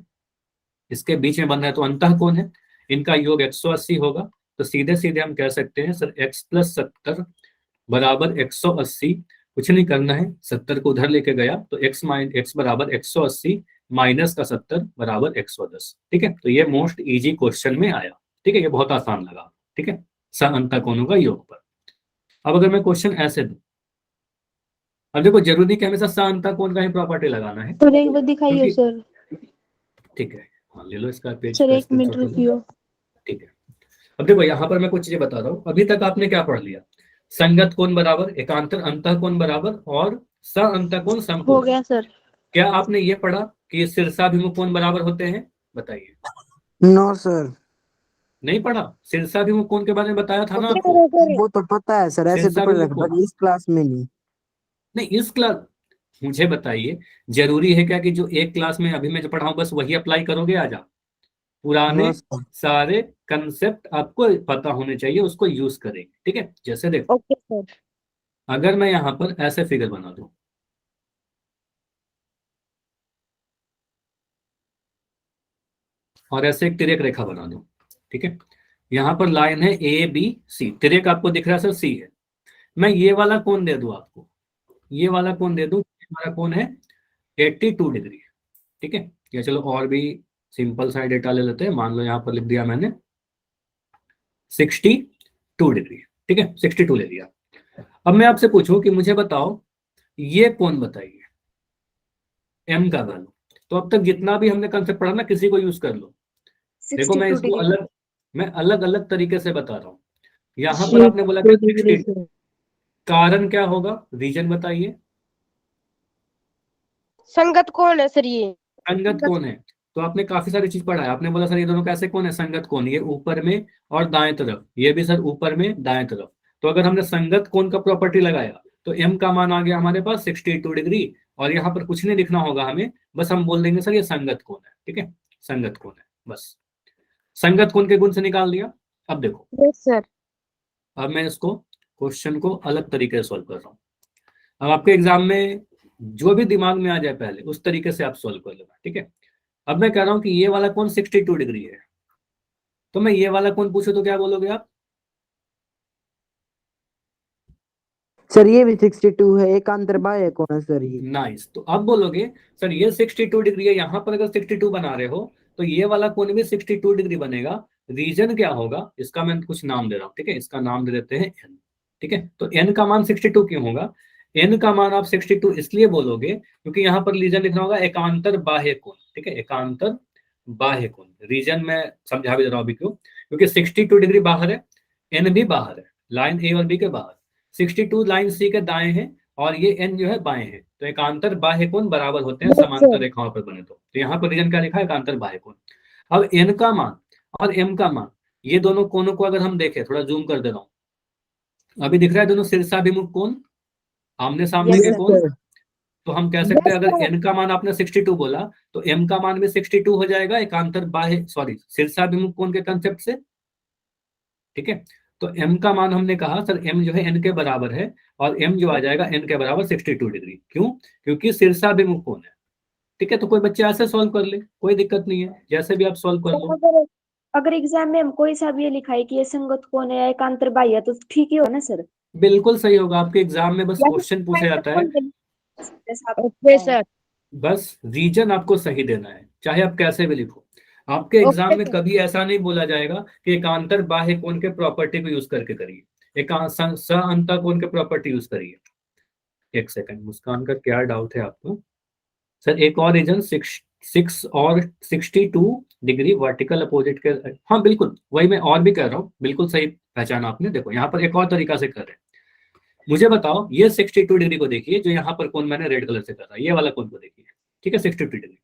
इसके बीच में बन रहा है तो अंतः कोण है, इनका योग 180 होगा। तो सीधे सीधे हम कह सकते हैं सर, x प्लस 70 बराबर 180, कुछ नहीं करना है, 70 को उधर लेके गया तो x बराबर 180 माइनस का 70 बराबर 110, ठीक है। तो ये मोस्ट इजी क्वेश्चन में आया, ठीक है, ये बहुत आसान लगा, ठीक है, सह अंतः कोणों का योग पर। अब अगर मैं क्वेश्चन ऐसे दूं, अब देखो जरूरी कि हमेशा सह अंतः कोण का ही प्रॉपर्टी लगाना है, सर एक बार दिखाइए क्योंकि सर। ठीक है, हाँ ले लो इसका पेज सर का एक मिनट स्क्रीनशॉट ले लो, रुकियो। ठीक है। अब देखो यहाँ पर मैं कुछ चीजें बता रहा हूँ, अभी तक आपने क्या पढ़ लिया, संगत कोण बराबर एकांतर अंतः कोण बराबर और सह अंतः कोण हो समकोण। गया सर। क्या आपने ये पढ़ा कि शीर्षाभिमुख कोण बराबर होते हैं, बताइए। नो सर, नहीं पढ़ा, शीर्षाभिमुख कोण के बारे में बताया था ना सर आपको, वो तो पता है सर, ऐसे तो पढ़ शीर्षाभिमुख रखा, कोण, पर इस क्लास में नहीं। नहीं इस क्लास, मुझे बताइए, जरूरी है क्या कि जो एक क्लास में अभी मैं जो पढ़ाऊं बस वही अप्लाई करोगे आज आप? पुराने नो सर। सारे कंसेप्ट आपको पता होने चाहिए, उसको यूज करेंगे, ठीक है। जैसे देखो, ओके सर। अगर मैं यहाँ पर ऐसे फिगर बना दूं, और ऐसे एक तिर्यक रेखा बना दूं, ठीक है, यहाँ पर लाइन है ए बी सी, तिर्यक आपको दिख रहा है सर सी है, मैं ये वाला कोण दे दूं आपको, ये वाला कोण दे दूं, हमारा कोण है 82 डिग्री, ठीक है। या चलो और भी सिंपल सा डेटा ले लेते हैं, मान लो यहाँ पर लिख दिया मैंने 62 डिग्री, ठीक है, 62 ले लिया। अब मैं आपसे पूछूं कि मुझे बताओ ये कोण बताइए, एम का वैल्यू। तो अब तक जितना भी हमने कंसेप्ट पढ़ा ना, किसी को यूज कर लो। देखो मैं 62 इसको डिग्री। अलग अलग तरीके से बता रहा हूँ। यहाँ पर आपने बोला कि 60, कारण क्या होगा, रीजन बताइए। संगत कौन है सर ये? संगत कौन है, तो आपने काफी सारी चीज पढ़ा है, आपने बोला सर ये दोनों कैसे कौन है, संगत कौन, ये ऊपर में और दाएं तरफ, ये भी सर ऊपर में दाएं तरफ, तो अगर हमने संगत कोण का प्रॉपर्टी लगाया तो m का मान आ गया हमारे पास 62 डिग्री, और यहाँ पर कुछ नहीं लिखना होगा हमें, बस हम बोल देंगे सर ये संगत कोण है। ठीक है, संगत कोण है, बस संगत कोण के गुण से निकाल दिया। अब देखो, यस सर। अब मैं इसको क्वेश्चन को अलग तरीके से सॉल्व कर रहा हूँ। अब आपके एग्जाम में जो भी दिमाग में आ जाए पहले उस तरीके से आप सॉल्व कर लेना। ठीक है, अब मैं कह रहा हूँ कि ये वाला कोण 62 डिग्री है, तो मैं ये वाला कोण पूछूं तो क्या बोलोगे आप? सर ये भी 62 है, एकांतर बाह्य कोण है सर ये। नाइस, तो अब बोलोगे सर ये 62 डिग्री है, यहाँ पर अगर 62 बना रहे हो तो ये वाला कोण भी 62 डिग्री बनेगा। रीजन क्या होगा इसका मैं कुछ नाम दे रहा हूँ। ठीक है, इसका नाम दे देते हैं n। ठीक है, तो n का मान 62 क्यों होगा? n का मान आप 62 इसलिए बोलोगे क्योंकि यहाँ पर रीजन लिखना होगा एकांतर बाह्य कोण। ठीक है, एकांतर बाह्य कोण, रीजन में समझा भी दे रहा हूँ अभी क्यों, क्योंकि 62 डिग्री बाहर है, n भी बाहर है, लाइन ए और बी के बाहर, 62 लाइन सी के दाएं है और ये n जो है बाएं है, तो एकांतर बाह्य कोण बराबर होते हैं Yes, समांतर sir. रेखाओं पर बने तो यहाँ पर रीजन क्या लिखा है? एकांतर बाह्य कोण। अब n का मान और m का मान, ये दोनों कोणों को अगर हम देखें, थोड़ा जूम कर दे रहा हूँ, अभी दिख रहा है दोनों शीर्षाभिमुख कोण, आमने सामने Yes, के यस कोण। सर। तो हम कह सकते हैं Yes, अगर sir. n का मान आपने 62 बोला तो m का मान भी 62 हो जाएगा एकांतर बाह्य शीर्षाभिमुख कोण के कंसेप्ट से। ठीक है, तो m का मान हमने कहा सर m जो है n के बराबर है, और m जो आ जाएगा n के बराबर 62 डिग्री। क्यों? क्योंकि शीर्षाभिमुख कोण है। ठीक है, तो कोई बच्चे ऐसे सॉल्व कर ले, कोई दिक्कत नहीं है, जैसे भी आप सॉल्व कर तो लो। अगर एग्जाम में हम कोई सा भी ये लिखा है कि ये संगत कोण है या एकांतर बाह्य है, तो ठीक ही हो ना सर? बिल्कुल सही होगा, आपके एग्जाम में बस या क्वेश्चन पूछा फिर जाता है, जैसा आप Okay, sir. बस रीजन आपको सही देना है, चाहे आप कैसे भी लिखो। आपके एग्जाम Okay, में sir. कभी ऐसा नहीं बोला जाएगा कि एकांतर बाह्य कोण के प्रॉपर्टी को यूज करके करिए, सअंता कोण के प्रॉपर्टी यूज करिए। एक सेकंड, मुस्कान का क्या डाउट है आपको? सर एक और रीजन 6 और 62 डिग्री वर्टिकल अपोजिट के, हाँ बिल्कुल वही मैं और भी कह रहा हूँ, बिल्कुल सही पहचाना आपने। देखो यहाँ पर एक और तरीका से कर रहे हैं, मुझे बताओ ये 62 डिग्री को देखिए, जो यहाँ पर कोण मैंने रेड कलर से कर रहा है, ये वाला कोण को देखिए। ठीक है, 62 डिग्री,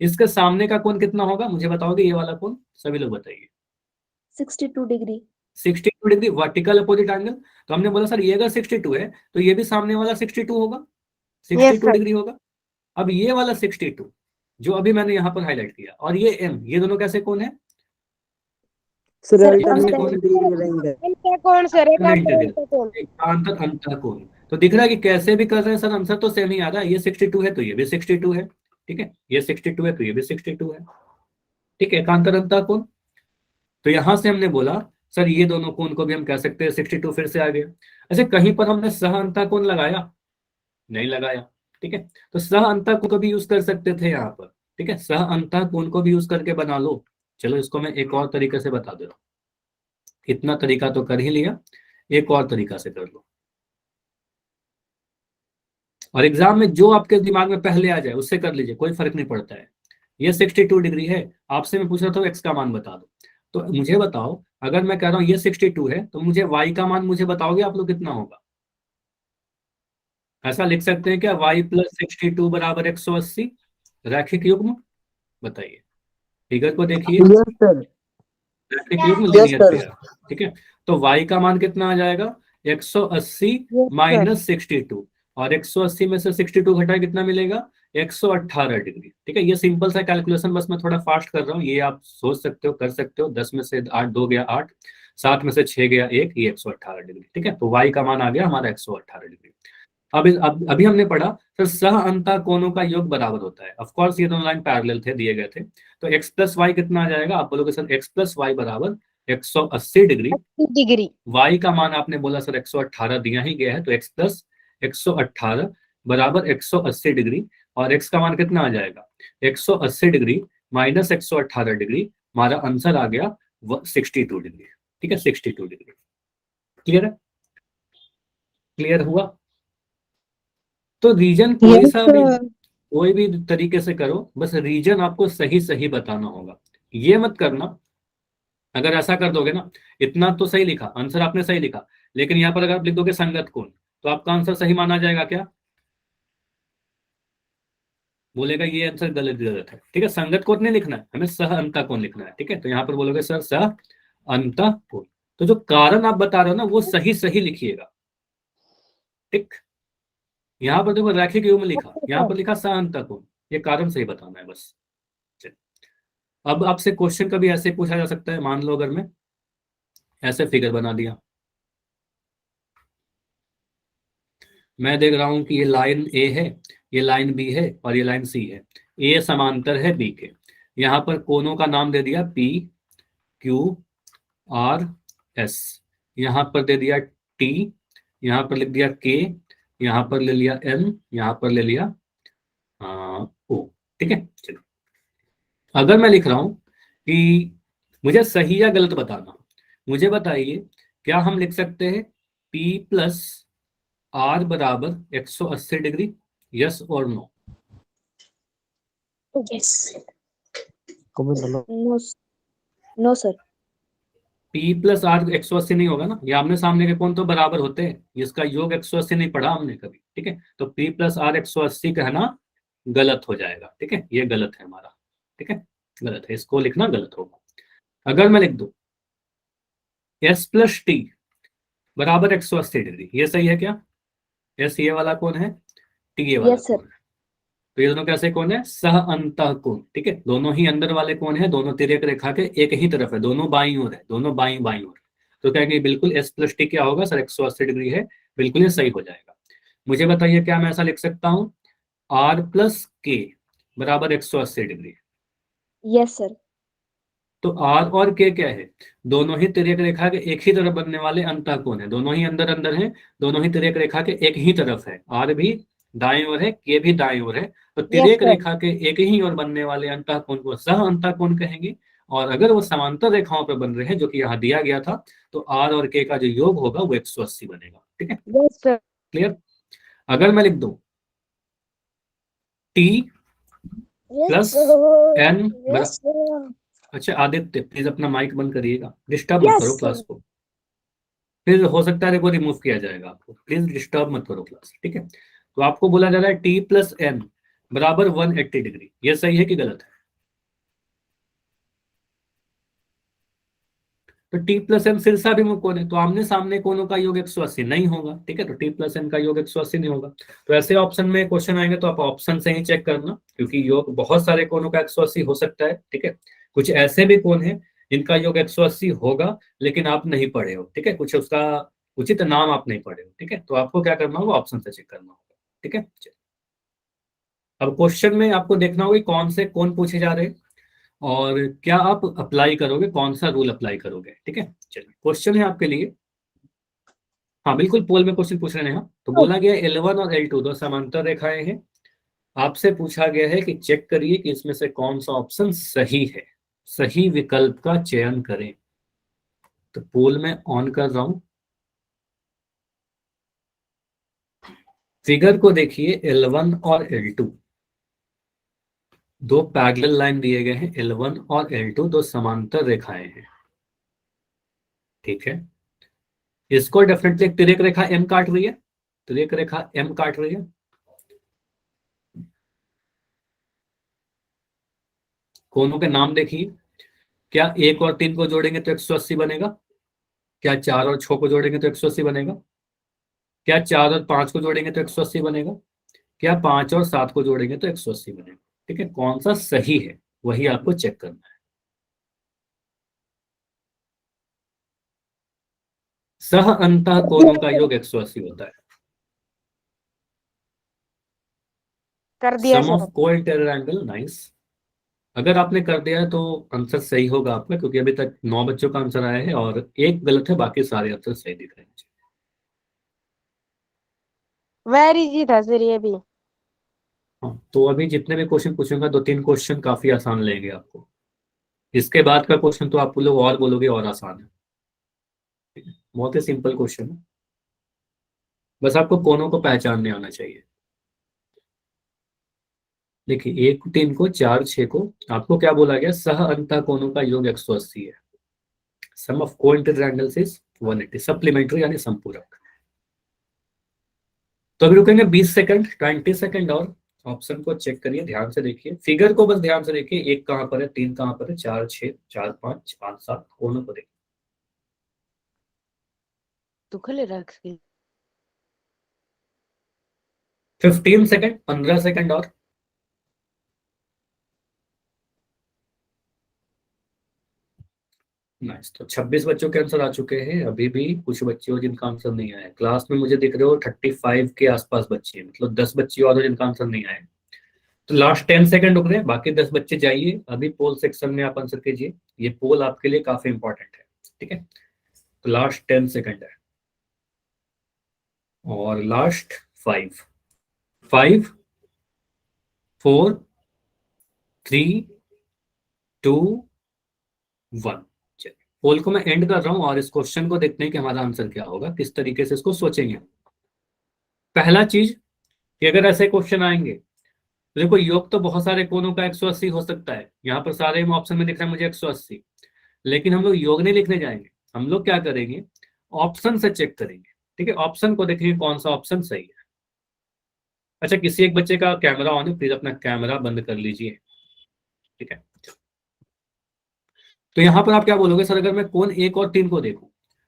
इसके सामने का कोण कितना होगा मुझे बताओगे? ये वाला कोण, सभी लोग बताइए। 62 degree. 62 degree vertical opposite angle, तो हमने बोला सर ये अगर 62 है तो ये भी सामने वाला 62 होगा, Yes, 62 sir. डिग्री होगा। अब ये वाला 62 जो अभी मैंने यहाँ पर हाईलाइट किया, और ये m, ये दोनों कैसे कोण है? सर सर ये कैसे अल्टरनेट कोण है? Interior angle. इनका कौन सर? एक इंटीरियर, इनका कौन? एकांतर अंतःकोण। तो दिख रहा है कि कैसे भी कर रहे हैं सर, आंसर तो सेम ही आ रहा है, ये 62 है तो ये भी 62 है। ठीक है, ये 62 है तो ये भी 62 है। ठीक है, एकांतर अंतःकोण। तो यहां से हमने बोला सर ये दोनों कोण को भी हम कह सकते हैं 62, फिर से आ गया। अच्छा, कहीं पर हमने सह अंतःकोण लगाया? नहीं लगाया। ठीक है, तो सह अंतःकोण को भी यूज कर सकते थे यहाँ पर। ठीक है, सह अंतःकोण को भी यूज करके बना लो। चलो इसको मैं एक और तरीके से बता दे रहा हूँ, इतना तरीका तो कर ही लिया, एक और तरीका से कर लो, और एग्जाम में जो आपके दिमाग में पहले आ जाए उससे कर लीजिए, कोई फर्क नहीं पड़ता है। ये 62 डिग्री है, आपसे मैं पूछ रहा था एक्स का मान बता दो, तो मुझे बताओ अगर मैं कह रहा हूँ ये 62 है तो मुझे वाई का मान मुझे बताओगे आप लोग कितना होगा? ऐसा लिख सकते हैं क्या, वाई प्लस 62 बराबर 180 रैखिक युग्म? बताइए, फिगर को देखिए, यस सर। रैखिक युग्म यस लीनियर सर। पेयर। ठीक है, तो वाई का मान कितना आ जाएगा? 180 Yes, sir. माइनस 62, और 180 में से 62 घटाए कितना मिलेगा? 118 डिग्री। ठीक है, ये सिंपल सा कैलकुलेशन, बस मैं थोड़ा फास्ट कर रहा हूँ, ये आप सोच सकते हो, कर सकते हो। 10 में से 8 2 गया 8, 7 में से 6 गया 1, ये 118 डिग्री। ठीक है, तो वाई का मान आ गया हमारा 118 डिग्री। अब अभी हमने पढ़ा सर सह अंतः कोणों का योग बराबर होता है, ऑफ कोर्स ये दोनों लाइन पैरेलल थे, दिए गए थे, तो x प्लस वाई कितना आ जाएगा? आप बोलोगे सर x प्लस वाई बराबर 180 डिग्री। 80 डिग्री। y का मान आपने बोला सर 118 दिया ही गया है, तो x प्लस 118 बराबर 180 डिग्री, और x का मान कितना आ जाएगा? 180 डिग्री माइनस 118 डिग्री, हमारा आंसर आ गया 62 डिग्री। ठीक है, 62 डिग्री। क्लियर है? क्लियर हुआ? तो रीजन कोई Yes, सा भी, sir. कोई भी तरीके से करो, बस रीजन आपको सही सही बताना होगा। ये मत करना, अगर ऐसा कर दोगे ना, इतना तो सही लिखा, आंसर आपने सही लिखा, लेकिन यहाँ पर अगर आप लिख दोगे संगत कोण, तो आपका आंसर सही माना जाएगा क्या? बोलेगा ये आंसर गलत गलत है। ठीक है, संगत कोण नहीं लिखना है, हमें सह अंतः कोण लिखना है। ठीक है, तो यहाँ पर बोलोगे सर सह अंतः कोण, तो जो कारण आप बता रहे हो ना वो सही सही लिखिएगा, ठीक। यहाँ पर देखो रैखिक युग्म लिखा, यहाँ पर लिखा सह-अंतःकोण, ये कारण सही बताना है बस। चलिए, अब आपसे क्वेश्चन कभी ऐसे पूछा जा सकता है, मान लो अगर मैं ऐसे फिगर बना दिया, मैं देख रहा हूं कि ये लाइन ए है, ये लाइन बी है और ये लाइन सी है, ए समांतर है बी के। यहाँ पर कोनों का नाम दे दिया पी क्यू आर एस, यहाँ पर दे दिया टी, यहाँ पर लिख दिया के, यहाँ पर ले लिया एन, यहाँ पर ले लिया ओ, ठीक है। चलिए, अगर मैं लिख रहा हूं कि मुझे सही या गलत बताना, मुझे बताइए क्या हम लिख सकते हैं P प्लस आर बराबर 180 डिग्री, यस और no? Yes. Coméntalo. No, no sir. P plus R 180 नहीं होगा ना, ये आमने सामने के कोण तो बराबर होते हैं, इसका योग 180 नहीं पढ़ा हमने कभी, ठीक है। तो P प्लस आर 180 कहना गलत हो जाएगा, ठीक है, ये गलत है हमारा, ठीक है, गलत है, इसको लिखना गलत होगा। अगर मैं लिख दूं S प्लस टी बराबर 180 डिग्री, ये सही है क्या? S ये वाला कोण है, T ये वाला यस सर। कोण है, तो ये दोनों कैसे कोण है? सह अंतःकोण, ठीक है, दोनों ही अंदर वाले कोण है, दोनों तिर्यक रेखा के एक ही तरफ है, दोनों बाईं ओर है, दोनों बाईं बाईं ओर। तो क्या कि बिल्कुल S प्लस टी क्या होगा सर? 180 डिग्री है, बिल्कुल ये सही हो जाएगा। मुझे बताइए क्या मैं ऐसा लिख सकता हूँ R प्लस के बराबर 180 डिग्री? Yes sir. तो R और K क्या है? दोनों ही तिर्यक रेखा के एक ही तरफ बनने वाले अंतःकोण है, दोनों ही अंदर अंदर हैं, दोनों ही तिर्यक रेखा के एक ही तरफ है, R भी दाईं ओर है, K भी दाईं ओर है, तो तिर्यक sir. रेखा के एक ही ओर बनने वाले अंतःकोण को सह अंतःकोण कहेंगे। और अगर वो समांतर रेखाओं पर बन रहे हैं जो कि यहाँ दिया गया था, तो R और K का जो योग होगा वो 180 बनेगा, ठीक है, Yes, sir. क्लियर। अगर मैं लिख दूं T प्लस N अच्छा आदित्य प्लीज अपना माइक बंद करिएगा, डिस्टर्ब मत करो क्लास को, फिर हो सकता है वो रिमूव किया जाएगा आपको, प्लीज डिस्टर्ब मत करो क्लास, ठीक है। तो आपको बोला जा रहा है T प्लस एन बराबर 180 डिग्री, ये सही है कि गलत है? तो T प्लस एन शीर्षाभिमुख कोण है, तो आमने सामने कोणों का योग 180 नहीं होगा, ठीक है, तो T प्लस एन का योग 180 नहीं होगा। तो ऐसे ऑप्शन में क्वेश्चन आएंगे तो आप ऑप्शन से ही चेक करना, क्योंकि योग बहुत सारे कोणों का 180 हो सकता है, ठीक है। कुछ ऐसे भी कोण हैं जिनका योग 180 होगा लेकिन आप नहीं पढ़े हो, ठीक है, कुछ उसका उचित नाम आप नहीं पढ़े हो, ठीक है, तो आपको क्या करना होगा? ऑप्शन से चेक करना होगा, ठीक है। अब क्वेश्चन में आपको देखना होगा कौन से कोण पूछे जा रहे हैं और क्या आप अप्लाई करोगे, कौन सा रूल अप्लाई करोगे, ठीक है। चलिए क्वेश्चन है आपके लिए, हाँ बिल्कुल पोल में क्वेश्चन पूछ रहे हैं। तो बोला गया L1 और L2 दो समांतर रेखाएं हैं, आपसे पूछा गया है कि चेक करिए कि इसमें से कौन सा ऑप्शन सही है, सही विकल्प का चयन करें। तो पोल में ऑन कर रहा हूं, फिगर को देखिए L1 और L2 दो पैरेलल लाइन दिए गए हैं, L1 और L2 दो समांतर रेखाएं हैं, ठीक है। इसको डेफिनेटली एक तिर्यक रेखा M काट रही है, तिर्यक रेखा M काट रही है। कोनों के नाम देखिए, क्या 1 और 3 को जोड़ेंगे तो 180 बनेगा? क्या 4 और 6 को जोड़ेंगे तो 180 बनेगा? क्या 4 और 5 को जोड़ेंगे तो 180 बनेगा? क्या 5 और 7 को जोड़ेंगे तो 180 बनेगा? ठीक है, कौन सा सही है वही आपको चेक करना है। सह अंतः कोणों का योग 180 होता है। कर दिया सम sir. Off counter angle, nice. अगर आपने कर दिया है तो आंसर सही होगा आपका, क्योंकि अभी तक 9 बच्चों का आंसर आया है और एक गलत है, बाकी सारे आंसर सही दिख रहे हैं। वेरी इजी था सर ये भी। हाँ, तो अभी जितने भी क्वेश्चन पूछूंगा 2-3 क्वेश्चन काफी आसान लेंगे आपको, इसके बाद का क्वेश्चन तो आप लोग और बोलोगे और आसान है, बहुत ही सिंपल क्वेश्चन है, बस आपको कोनों को पहचानने आना चाहिए। देखिए 1 3 को 4 6 को आपको क्या बोला गया? सह अंतः कोनों का योग 180 है, सम ऑफ कोइंटर एंगल्स इज 180, सप्लीमेंट्री यानी संपूरक। तो अभी रुकेंगे 20 सेकंड, 20 सेकंड और ऑप्शन को चेक करिए, ध्यान से देखिए, फिगर को बस ध्यान से देखिए, 1 कहां पर है, 3 कहां पर है, 4 6 4 5 5 7 कोनों को देखिए। तू खले रख के 15 सेकंड, 15 सेकंड और। नाइस। तो 26 बच्चों के आंसर आ चुके हैं। अभी भी कुछ बच्चे हो जिनका आंसर नहीं आया। क्लास में मुझे दिख रहे हो 35 के आसपास बच्चे हैं, मतलब 10 बच्चे और हो जिनका आंसर नहीं आया। तो लास्ट 10 सेकंड रुक रहे हैं, बाकी 10 बच्चे जाइए अभी पोल सेक्शन में आप आंसर कीजिए। ये पोल आपके लिए काफी इंपॉर्टेंट है, ठीक है। तो लास्ट 10 सेकंड है और लास्ट 5, 5, 4, 3, 2, 1। चलिए पोल को मैं एंड कर रहा हूं और इस क्वेश्चन को देखते हैं कि हमारा आंसर क्या होगा, किस तरीके से इसको सोचेंगे। पहला चीज कि अगर ऐसे क्वेश्चन आएंगे तो देखो, योग तो बहुत सारे कोनों का 180 हो सकता है। यहाँ पर सारे ऑप्शन में दिख रहा है मुझे 180, लेकिन हम लोग योग नहीं लिखने जाएंगे। हम लोग क्या करेंगे, ऑप्शन से चेक करेंगे, ठीक है। ऑप्शन को देखेंगे कौन सा ऑप्शन सही है। अच्छा, किसी एक बच्चे का कैमरा ऑन है, प्लीज अपना कैमरा बंद कर लीजिए, ठीक है। तो यहाँ पर आप क्या बोलोगे, सर अगर मैं कोण 1 और 3 को देखूं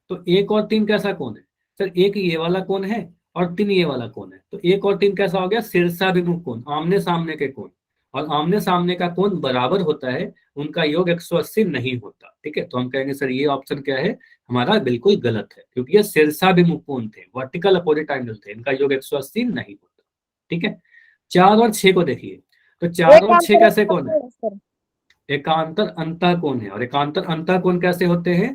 तो 1 और 3 कैसा कोण है? सर एक ये वाला कोण है और 3 ये वाला कोण है, तो 1 और 3 कैसा हो गया? शीर्षाभिमुख कोण, आमने सामने के कोण। और आमने सामने का कोण बराबर होता है, उनका योग 180 नहीं होता, ठीक है। तो हम कहेंगे सर ये ऑप्शन क्या है हमारा, बिल्कुल गलत है, क्योंकि ये शीर्षाभिमुख कोण थे, वर्टिकल अपोजिट एंगल थे, इनका योग 180 नहीं होता, ठीक है। 4 और 6 को देखिए, तो 4 एक और 6 आंसर कैसे कोण है? सर। एकांतर अंतः कोण है, और एकांतर अंतः कोण कैसे होते हैं?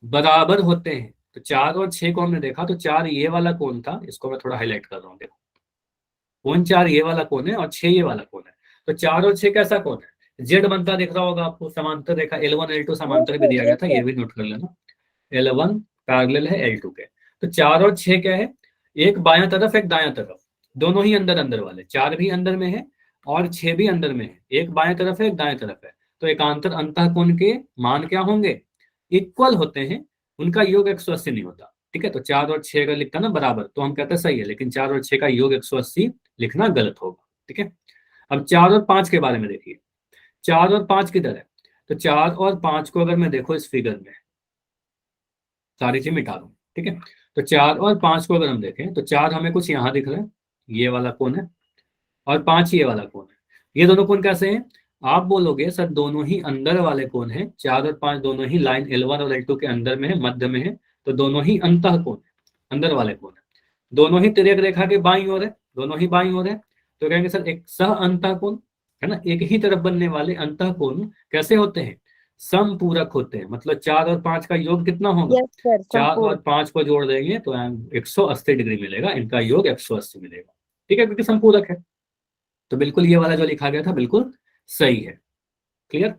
बराबर होते हैं। तो 4 और 6 को हमने देखा, तो 4 ये वाला कोण था, इसको मैं थोड़ा हाईलाइट कर रहा हूँ, देखो कोण 4 ये वाला कोण है और 6 ये वाला कोण है। तो 4 और 6 कैसा कोण है? जेड बनता दिख रहा होगा आपको, समांतर रेखा L1 L2 यस समांतर भी सर, दिया गया यस था, ये सर। भी नोट कर लेना। L1 पैरेलल है L2 के। तो 4 और 6 क्या है? एक बायां तरफ एक दायां तरफ, दोनों ही अंदर अंदर वाले। 4 भी अंदर में है और 6 भी अंदर में है, एक बाएं तरफ है एक दाएं तरफ है। तो एकांतर अंतः कोण के मान क्या होंगे? इक्वल होते हैं, उनका योग 180 नहीं होता, ठीक है। तो 4 और 6 अगर लिखता ना बराबर तो हम कहते हैं सही है, लेकिन 4 और 6 का योग 180 लिखना गलत होगा, ठीक है। अब 4 और 5 के बारे में देखिए, 4 और 5 किधर है? तो 4 और 5 को अगर मैं देखो इस फिगर में, सारी चीज मिटा दूं, ठीक है। तो 4 और 5 को अगर हम देखें तो 4 हमें कुछ यहाँ दिख रहा है, ये वाला कोण है, और 5 ये वाला कोण है। ये दोनों कोण कैसे हैं? आप बोलोगे सर दोनों ही अंदर वाले कोण हैं, 4 और 5 दोनों ही लाइन L1 और L2 के अंदर में है, मध्य में है, तो दोनों ही अंतः कोण है, अंदर वाले कोण है। दोनों ही तिर्यक रेखा के बाईं ओर है, दोनों ही बाईं ओर है, तो कहेंगे सर एक सह अंतः कोण है ना, एक ही तरफ बनने वाले अंतः कोण कैसे होते हैं? समपूरक होते हैं। मतलब 4 और 5 का योग कितना होगा? यस सर, 4 और संपूर्ण। 5 को जोड़ देंगे तो 180 डिग्री मिलेगा, इनका योग 180 मिलेगा, ठीक है, क्योंकि संपूरक है। तो बिल्कुल ये वाला जो लिखा गया था बिल्कुल सही है। क्लियर?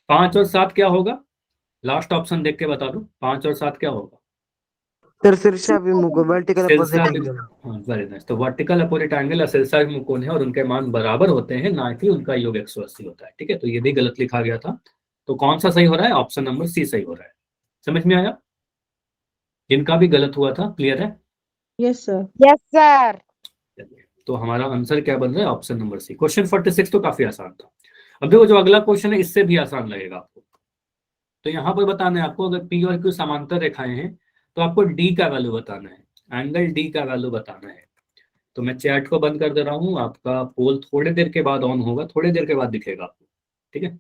5 और 7 क्या होगा? लास्ट ऑप्शन देख के बता दो, 5 और 7 क्या होगा? सर शीर्षाभिमुख वर्टिकल शीर्षा अपोजिट भी, एंगल। हाँ वेरी नाइस। तो वर्टिकल अपोजिट एंगल या शीर्षा भी कोण है और उनके मान बराबर होते हैं, ना कि उनका योग 180 होता है, ठीक है। तो ये भी गलत लिखा गया था। तो कौन सा सही हो रहा है? ऑप्शन नंबर सी सही हो रहा है। समझ में आया? जिनका भी गलत हुआ था, क्लियर है? Yes sir, yes sir. चलिए, तो हमारा आंसर क्या बन रहा है? Option number C. क्वेश्चन 46 तो काफी आसान था। अब देखो जो अगला क्वेश्चन है इससे भी आसान लगेगा आपको। तो यहाँ पर बताना है आपको, अगर पी और क्यू समांतर रेखाएं हैं तो आपको डी का वैल्यू बताना है, एंगल डी का वैल्यू बताना है। तो मैं चैट को बंद कर दे रहा हूँ, आपका पोल थोड़ी देर के बाद ऑन होगा, थोड़ी देर के बाद दिखेगा आपको, ठीक है।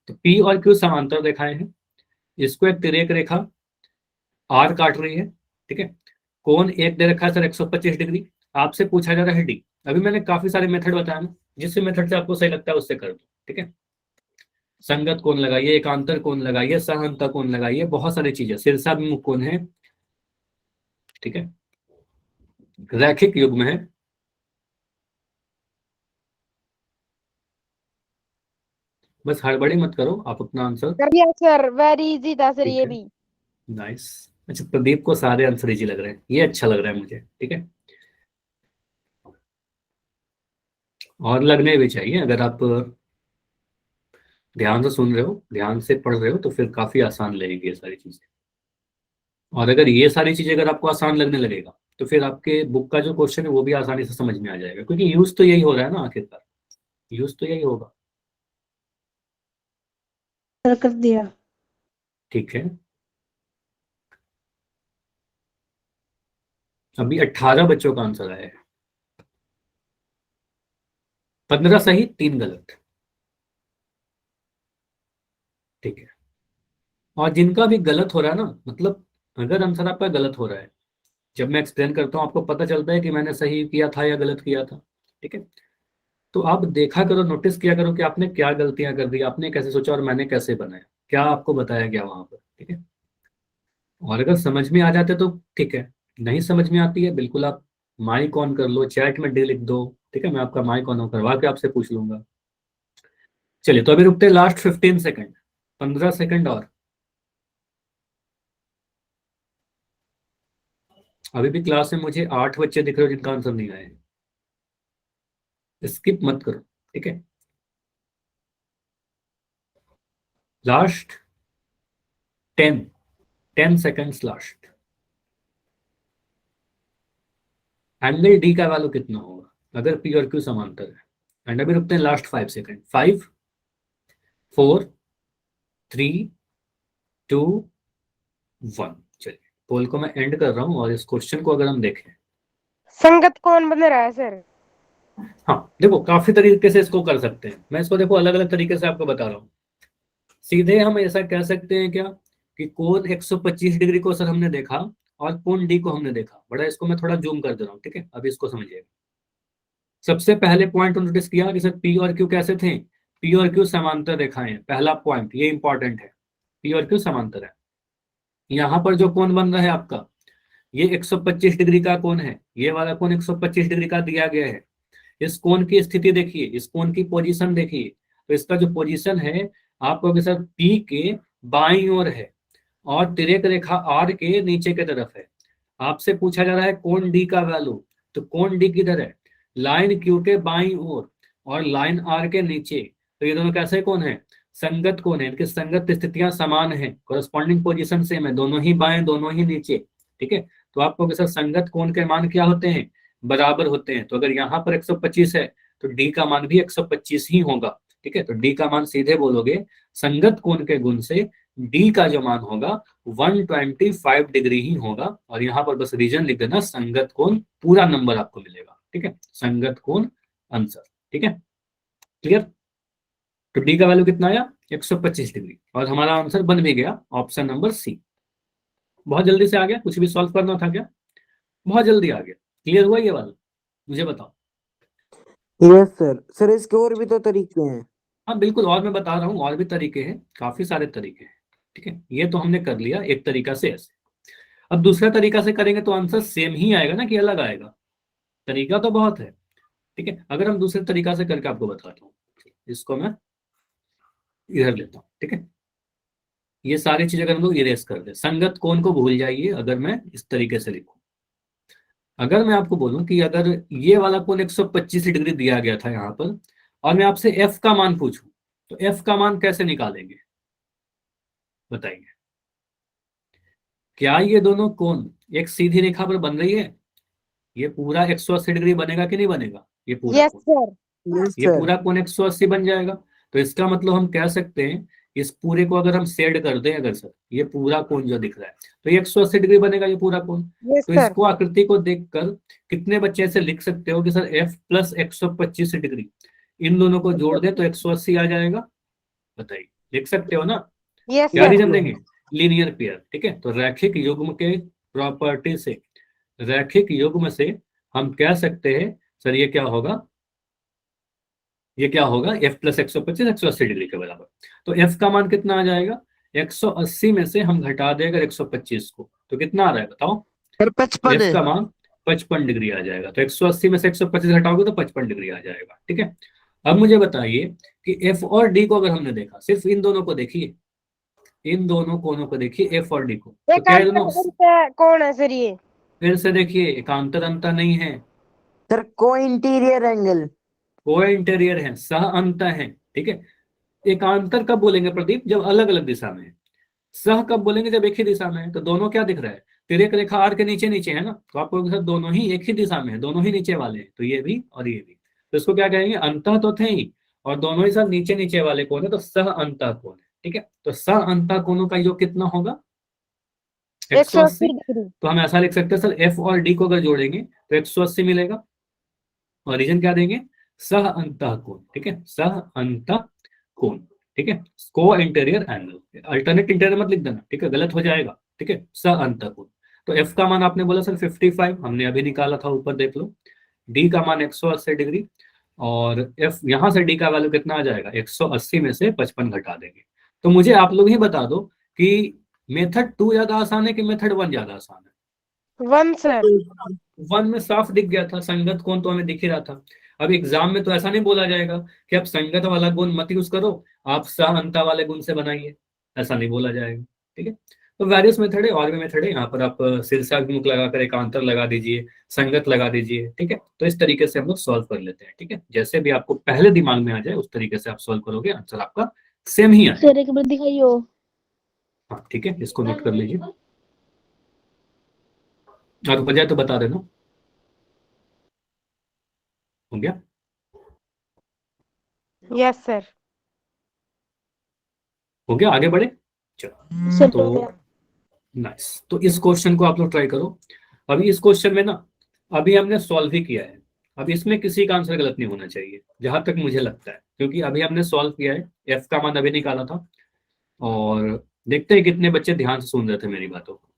तो पी और क्यू समांतर रेखाएं हैं, इसको एक तिर्यक रेखा आर काट रही है, ठीक है। कोण एक दे रखा है सर 125 डिग्री। आपसे पूछा जा रहा है डी। अभी मैंने काफी सारे मेथड बताया ना, जिस मेथड से आपको सही लगता है उससे कर दो, ठीक है। संगत कोण लगाइए, एकांतर कोण लगाइए, सहअंतः कोण लगाइए, बहुत सारी चीजें, शीर्षाभिमुख कोण है, ठीक है, रैखिक युग्म है। बस हड़बड़ी मत करो, आप अपना आंसर। कर दिया सर, वेरी इजी था सर ठीक ये है, भी। नाइस। अच्छा, प्रदीप को सारे आंसर इजी लग रहे हैं, ये अच्छा लग रहा है मुझे, ठीक है। और लगने भी चाहिए, अगर आप ध्यान से सुन रहे हो, ध्यान से पढ़ रहे हो, तो फिर काफी आसान लगेगी ये सारी चीजें। और अगर ये सारी चीजें अगर आपको आसान लगने लगेगा तो फिर आपके बुक का जो क्वेश्चन है वो भी आसानी से समझ में आ जाएगा, क्योंकि यूज तो यही हो रहा है ना, आखिरकार यूज तो यही होगा। सर कर दिया। ठीक है, अभी 18 बच्चों का आंसर आया है, 15 सही 3 गलत। ठीक है, और जिनका भी गलत हो रहा है ना, मतलब अगर आंसर आपका गलत हो रहा है, जब मैं एक्सप्लेन करता हूँ आपको पता चलता है कि मैंने सही किया था या गलत किया था। ठीक है, तो आप देखा करो, नोटिस किया करो कि आपने क्या गलतियां कर दी, आपने कैसे सोचा और मैंने कैसे बनाया, क्या आपको बताया गया वहां पर। ठीक है, और अगर समझ में आ जाते तो ठीक है, नहीं समझ में आती है बिल्कुल आप माइक ऑन कर लो, चैट में डी लिख दो। ठीक है, मैं आपका माइक ऑन करवा के आपसे पूछ लूंगा। चलिए, तो अभी रुकते हैं लास्ट 15 सेकंड, 15 सेकंड और। अभी भी क्लास में मुझे 8 बच्चे दिख रहे हो जिनका आंसर नहीं आया, स्किप मत करो। ठीक है, last 10 seconds last. Angle D का वैल्यू कितना होगा अगर पी और क्यू समांतर है? एंड अभी रुकते हैं लास्ट 5 सेकंड। 5 4 3 2 1। चलिए, पोल को मैं एंड कर रहा हूं और इस क्वेश्चन को अगर हम देखें, संगत कौन बन रहा है सर? हाँ देखो काफी तरीके से इसको कर सकते हैं, मैं इसको देखो अलग अलग तरीके से आपको बता रहा हूँ। सीधे हम ऐसा कह सकते हैं क्या कि कोण 125 डिग्री को सर हमने देखा और कोण डी को हमने देखा। बड़ा इसको मैं थोड़ा जूम कर दे रहा हूँ। ठीक है, अभी इसको समझिएगा। सबसे पहले पॉइंट नोटिस किया कि सर पी और क्यू कैसे थे, पी और क्यू समांतर रेखाएं हैं। पहला पॉइंट ये इंपॉर्टेंट है, पी और क्यू समांतर है। यहाँ पर जो कोण बन रहा है आपका, ये 125 डिग्री का कोण है, ये वाला कोण 125 डिग्री का दिया गया है। इस कोण की स्थिति देखिए, इस कोण की पोजीशन देखिए, तो इसका जो पोजीशन है आपको के सर पी के बाईं ओर है और तिर्यक रेखा आर के नीचे की तरफ है। आपसे पूछा जा रहा है कोण डी का वैल्यू, तो कोण डी किधर है? लाइन क्यू के बाईं ओर और लाइन आर के नीचे। तो ये दोनों कैसे कोण है? संगत कोण है, इनकी संगत स्थितियां समान है, कोरस्पॉन्डिंग पोजीशन सेम है, दोनों ही बाएं दोनों ही नीचे। ठीक है, तो आपको के सर संगत कोण के मान क्या होते हैं? बराबर होते हैं। तो अगर यहाँ पर 125 है तो डी का मान भी 125 ही होगा। ठीक है, तो डी का मान सीधे बोलोगे संगत कोण के गुण से डी का जो मान होगा 125 डिग्री ही होगा। और यहाँ पर बस रीजन लिख देना, संगत कोण पूरा नंबर आपको मिलेगा। ठीक है, संगत कोण आंसर। ठीक है, क्लियर? तो डी का वैल्यू कितना आया? 125 डिग्री, और हमारा आंसर बन भी गया ऑप्शन नंबर सी। बहुत जल्दी से आ गया, कुछ भी सॉल्व करना था क्या? बहुत जल्दी आ गया। क्लियर हुआ ये वाला? मुझे बताओ। Yes sir. सर इसके और भी तो तरीके हैं। हाँ बिल्कुल, और मैं बता रहा हूँ और भी तरीके हैं, काफी सारे तरीके हैं। ठीक है, ये तो हमने कर लिया एक तरीका से ऐसे। अब दूसरा तरीका से करेंगे तो आंसर सेम ही आएगा ना कि अलग आएगा? तरीका तो बहुत है। ठीक है, अगर हम दूसरे तरीका से करके आपको बताता हूँ, इसको मैं इधर लेता हूँ। ठीक है, ये सारी चीजें अगर हम लोग इरेज कर दे, संगत कोण को भूल जाइए। अगर मैं इस तरीके से लिखूं, अगर मैं आपको बोलूं कि अगर ये वाला कोण 125 डिग्री दिया गया था यहाँ पर, और मैं आपसे एफ का मान पूछूं, तो एफ का मान कैसे निकालेंगे बताइए? क्या ये दोनों कोण एक सीधी रेखा पर बन रही है? ये पूरा 180 डिग्री बनेगा कि नहीं बनेगा? ये पूरा यस कोण, सर। यस ये सर। पूरा कोण 180 बन जाएगा। तो इसका मतलब हम कह सकते हैं इस पूरे को अगर हम शेड कर दें, अगर सर ये पूरा कोण जो दिख रहा है तो ये 180 डिग्री बनेगा, ये पूरा कोण। यस तो सर। इसको आकृति को देखकर कितने बच्चे ऐसे लिख सकते हो कि सर एफ प्लस 125 डिग्री, इन दोनों को जोड़ दें तो 180 आ जाएगा? बताइए, लिख सकते हो ना? यस क्या सर। रीजन देंगे? Linear pair. ठीक है, तो रैखिक युग्म के प्रॉपर्टी से, रैखिक युग्म से हम कह सकते हैं सर ये क्या होगा, ये क्या होगा? f प्लस 125 180 डिग्री के बराबर। तो f का मान कितना आ जाएगा? 180 में से हम घटा दें अगर 125 को, तो कितना आ रहा है बताओ? सर 55 f का मान 55 डिग्री आ जाएगा। तो 180 में से 125 घटाओगे तो 55 डिग्री आ जाएगा। ठीक है, अब मुझे बताइए कि f और d को अगर हमने देखा, सिर्फ इन दोनों को देखिए, इन दोनों कोणों को देखिए, f और d को, तो क्या ये दोनों? कौन है सर ये? फिर से देखिए, एकांतर अंतर नहीं है, सर को इंटीरियर एंगल। को इंटीरियर है, सह अंत है। ठीक है, एकांतर कब बोलेंगे प्रदीप? जब अलग अलग दिशा में है। सह कब बोलेंगे? जब एक ही दिशा में है। तो दोनों क्या दिख रहा है? तिर्यक रेखा आर के नीचे नीचे है ना, तो आपको सर दोनों ही एक ही दिशा में है, दोनों ही नीचे वाले हैं, तो ये भी और ये भी। तो इसको क्या कहेंगे? अंतः तो थे ही, और दोनों ही सर नीचे नीचे वाले कोण है, तो सह अंतः कोण है। ठीक है, तो सह अंतः कोणों का योग कितना होगा? 180। 180 डिग्री। तो हम ऐसा लिख सकते हैं सर, एफ और डी को अगर जोड़ेंगे तो 180 मिलेगा। और रीजन क्या देंगे, सह अंतः कोण, ठीक है, सह अंतः कोण, ठीक है, को इंटीरियर एंगल, अल्टरनेट इंटीरियर मत लिख देना, ठीक है, गलत हो जाएगा, ठीक है, सह अंतः कोण। तो एफ का मान आपने बोला सर 55, हमने अभी निकाला था, ऊपर देख लो। डी का मान 180 डिग्री, और एफ यहां से डी का वैल्यू कितना आ जाएगा, 180 में से 55 घटा देंगे। तो मुझे आप लोग ही बता दो कि मेथड 2 ज्यादा आसान है कि मेथड 1 ज्यादा आसान है। 1 सर। 1 में साफ दिख गया था, संगत कोण तो हमें दिख ही रहा था। अब एग्जाम में तो ऐसा नहीं बोला जाएगा कि आप संगत वाला गुण मत यूज करो, आप सहअंता वाले गुण से बनाइए, ऐसा नहीं बोला जाएगा, ठीक है। तो वेरियस मेथड है, और भी मेथड है, यहाँ पर आप शीर्षाभिमुख लगाकर एकांतर लगा दीजिए, संगत लगा दीजिए, ठीक है। तो इस तरीके से हम लोग सॉल्व कर लेते हैं, ठीक है, जैसे भी आपको पहले दिमाग में आ जाए उस तरीके से आप सॉल्व करोगे, आंसर आपका सेम ही आएगा। सर एक बार दिखाइयो। हाँ ठीक है, इसको नोट कर लीजिए, और बजाय तो बता देना। हो गया? Yes sir. हो गया, आगे बढ़े, चलो। सर तो नाइस, तो इस क्वेश्चन को आप लोग ट्राई करो। अभी इस क्वेश्चन में ना, अभी हमने सॉल्व ही किया है, अब इसमें किसी का आंसर गलत नहीं होना चाहिए जहां तक मुझे लगता है, क्योंकि अभी हमने सॉल्व किया है, एफ का मान अभी निकाला था, और देखते हैं कितने बच्चे ध्यान से सुन रहे थे मेरी बातों को।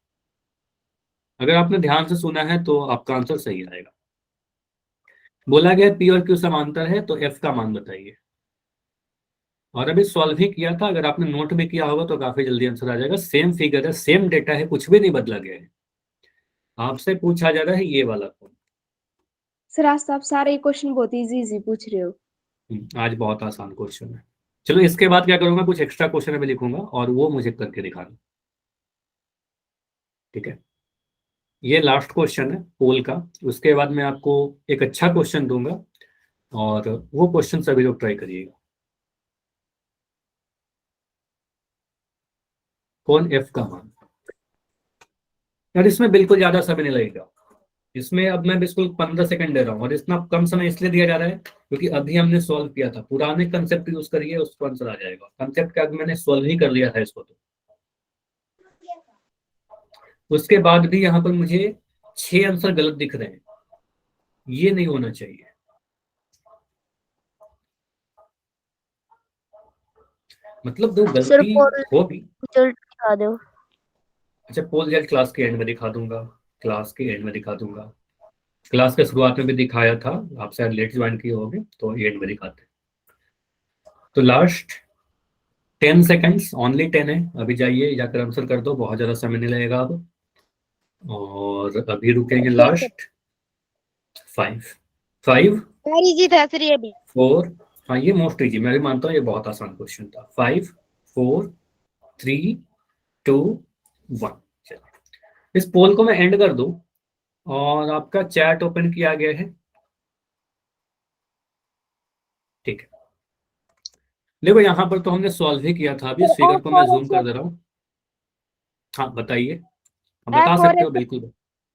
अगर आपने ध्यान से सुना है तो आपका आंसर सही आएगा। बोला गया पी और क्यू समांतर है, तो एफ का मान बताइए। और अभी सॉल्व ही किया था, अगर आपने नोट में किया होगा तो काफी जल्दी आंसर आ जाएगा। सेम फिगर है, सेम डेटा है, कुछ भी नहीं बदला गया है। आपसे पूछा जा रहा है ये वाला कौन। सर आज तो आप सारे क्वेश्चन बहुत इजी पूछ रहे हो। आज बहुत आसान क्वेश्चन है। चलो इसके बाद क्या करूंगा, कुछ एक्स्ट्रा क्वेश्चन मैं लिखूंगा और वो मुझे करके दिखाना, ठीक है। ये लास्ट क्वेश्चन है पोल का, उसके बाद मैं आपको एक अच्छा क्वेश्चन दूंगा, और वो क्वेश्चन सभी लोग ट्राई करिएगा। कौन एफ का मान, यार इसमें बिल्कुल ज्यादा समय नहीं लगेगा, इसमें अब मैं बिल्कुल 15 सेकंड दे रहा हूँ, और इतना कम समय इसलिए दिया जा रहा है क्योंकि अभी हमने सॉल्व किया था। पुराने कंसेप्ट यूज करिए, उसको आंसर आ जाएगा। कंसेप्ट का मैंने सॉल्व ही कर लिया था इसको, तो उसके बाद भी यहाँ पर मुझे 6 आंसर गलत दिख रहे हैं, ये नहीं होना चाहिए। मतलब दो सर गलती पोल होगी। रिजल्ट दिखा दो। अच्छा, पोल रिजल्ट क्लास के एंड में दिखा दूंगा, क्लास के एंड में दिखा दूंगा। क्लास के शुरुआत में भी दिखाया था, आप शायद लेट ज्वाइन किए होंगे, तो एंड में दिखाते हैं। तो लास्ट 10 सेकंड्स, ओनली 10 है, अभी जाइए जाकर आंसर कर दो, बहुत ज्यादा समय नहीं लगेगा अब। और अभी रुकेंगे लास्ट 5 5 इजी था सर ये भी। 4, हाँ ये मोस्ट इजी, मैं भी मानता हूँ ये बहुत आसान क्वेश्चन था। 5 4 3 2 1। चलो इस पोल को मैं एंड कर दूं, और आपका चैट ओपन किया गया है, ठीक है। देखो यहाँ पर तो हमने सॉल्व ही किया था, अभी इस फिगर को मैं जूम कर दे रहा हूँ। हाँ बताइए, आप बता F और सकते हो, बिल्कुल।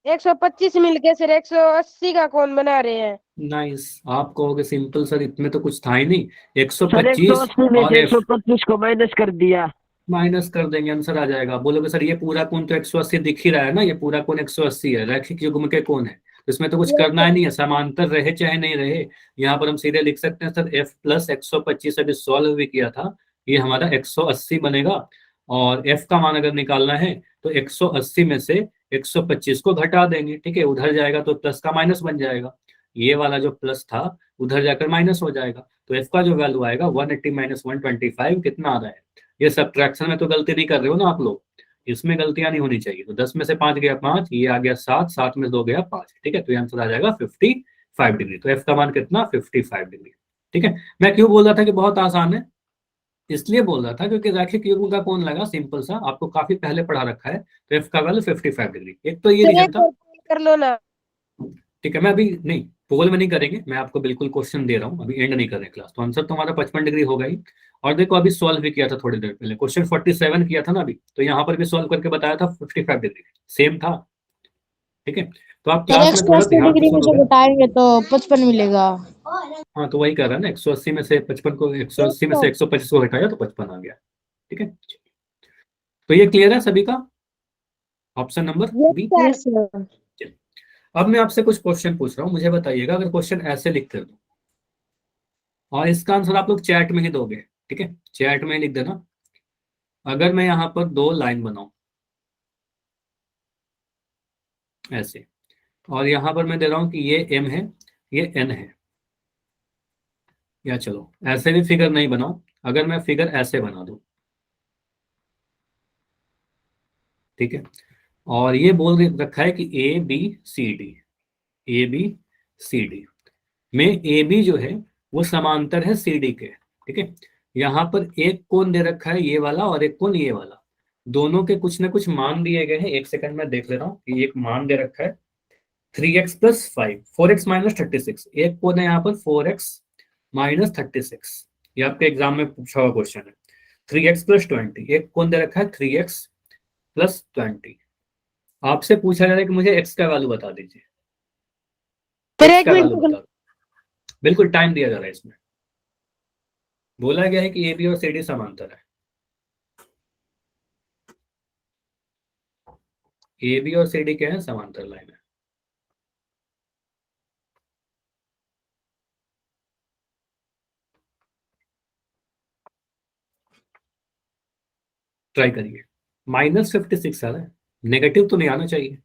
125 मिलके सर 180 का कौन बना रहे हैं। नाइस, आप कहोगे सिंपल सर, इसमें तो कुछ था ही नहीं। सर 125 180 में और से एफ 125 को माइनस कर दिया। माइनस कर देंगे, आंसर आ जाएगा। बोलोगे सर ये पूरा कोण तो 180 दिख ही रहा है ना, ये पूरा कोण 180 है, रैखिक युग्म के कोण है, तो इसमें तो कुछ करना ही नहीं है, समांतर रहे चाहे नहीं रहे। यहाँ पर हम सीधे लिख सकते हैं सर एफ प्लस 125, अभी सॉल्व भी किया था, ये हमारा 180 बनेगा। और एफ का मान अगर निकालना है तो 180 में से 125 को घटा देंगे, ठीक है, उधर जाएगा तो प्लस का माइनस बन जाएगा, ये वाला जो प्लस था उधर जाकर माइनस हो जाएगा। तो एफ का जो वैल्यू आएगा 180 माइनस 125 कितना आ रहा है। ये सब्ट्रैक्शन में तो गलती नहीं कर रहे हो ना आप लोग, इसमें गलतियां नहीं होनी चाहिए। तो 10 में से 5 गया 5, ये आ गया 7, 7 में 2 गया 5, ठीक है, तो ये आंसर आ जाएगा 55 डिग्री। तो एफ का मान कितना, 55 डिग्री, ठीक है। मैं क्यों बोल रहा था कि बहुत आसान है, इसलिए बोल रहा था क्योंकि रैखिक युग्म का कोण लगा, सिंपल सा, आपको काफी पहले पढ़ा रखा है, तो एफ का वैल्यू 55 डिग्री। एक तो ये सर रीजन एक था, और कर लो ना। ठीक है। मैं अभी नहीं, पोल में नहीं करेंगे, मैं आपको बिल्कुल क्वेश्चन दे रहा हूँ, अभी एंड नहीं कर रहे क्लास, तो आंसर तो हमारा 55 डिग्री होगा ही। और देखो अभी सॉल्व भी किया था थोड़ी देर पहले, क्वेश्चन 47 किया था ना अभी, तो यहाँ पर भी सॉल्व करके बताया था 55 डिग्री, सेम था, ठीक है। तो आप क्लास में थोड़ा 180 ध्यान से डिग्री में से सुनोगे। घटाएंगे तो 55 मिलेगा। हाँ तो वही कर रहा है ना, 180 में से 55 को, 180 में से 125 को घटाया तो 55 आ गया, ठीक है। तो ये क्लियर है सभी का। Option number B. Yes sir. अब मैं आपसे कुछ क्वेश्चन पूछ रहा हूँ, मुझे बताइएगा अगर क्वेश्चन ऐसे लिखते हो और इसका आंसर आप लोग चैट में ही दोगे, ठीक है, चैट में लिख देना। अगर मैं यहाँ पर 2 लाइन बनाऊं ऐसे, और यहाँ पर मैं दे रहा हूं कि ये m है, ये n है, या चलो ऐसे भी फिगर नहीं बनाओ, अगर मैं फिगर ऐसे बना दूं, ठीक है, और ये बोल रखा है कि A B C D, A B C D में ए बी जो है वो समांतर है सी डी के, ठीक है। यहाँ पर एक कोण दे रखा है ये वाला और एक कोण ये वाला, दोनों के कुछ ना कुछ मान दिए गए हैं। एक सेकंड में देख ले रहा हूँ कि एक मान दे रखा है 3x + 5, 4x - 36, एक कोण है यहाँ पर 4x - 36, ये आपके एग्जाम में पूछा हुआ क्वेश्चन है। 3x + 20, एक कोण दे रखा है 3x + 20, आपसे पूछा जा रहा है कि मुझे x का वैल्यू बता दीजिए, सर x एक का वैल्यू मिनट बता दो। बिल्कुल टाइम दिया जा रहा है इसमें, बोला गया है कि ए बी और सी डी समांतर है, ए बी और सी डी क्या है, समांतर लाइन है। ट्राई करिए। -56 आ रहा है, नेगेटिव तो नहीं आना चाहिए।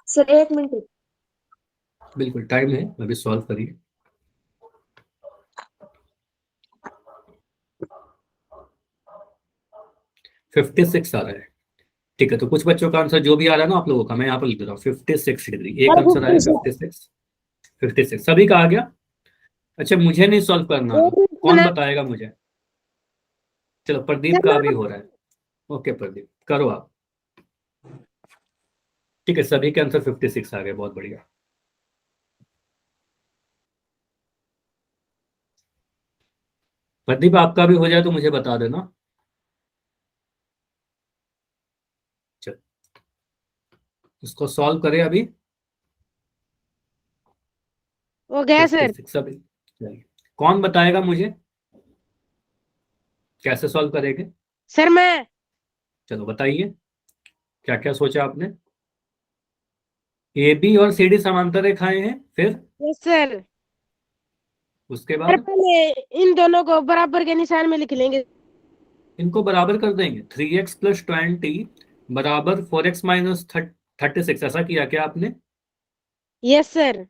Sir 1 minute. बिल्कुल टाइम है, अभी सॉल्व करिए। $56 आ रहा है, ठीक है। तो कुछ बच्चों का आंसर जो भी आ रहा है ना आप लोगों का, मैं यहाँ पर लिख दे रहा हूँ 56 डिग्री, एक आंसर आया 56, सभी का आ गया। अच्छा मुझे नहीं सॉल्व करना, कौन बताएगा मुझे? चलो प्रदीप का भी हो रहा है, ओके प्रदीप करो आप, ठीक है, सभी के आंसर 56 आ गए, बहुत बढ़िया। प्रदीप आपका भी हो जाए तो मुझे बता देना। चलो इसको सॉल्व करें अभी। हो गया सर। 56 सभी, चलिए कौन बताएगा मुझे कैसे सॉल्व करेंगे? सर मैं। चलो बताइए क्या क्या सोचा आपने। ए बी और सी डी समांतर रेखाएं हैं, फिर यस सर। उसके सर बाद पहले इन दोनों को बराबर के निशान में लिख लेंगे। इनको बराबर कर देंगे। 3x + 20 बराबर 4x - 36, ऐसा किया क्या आपने? Yes sir.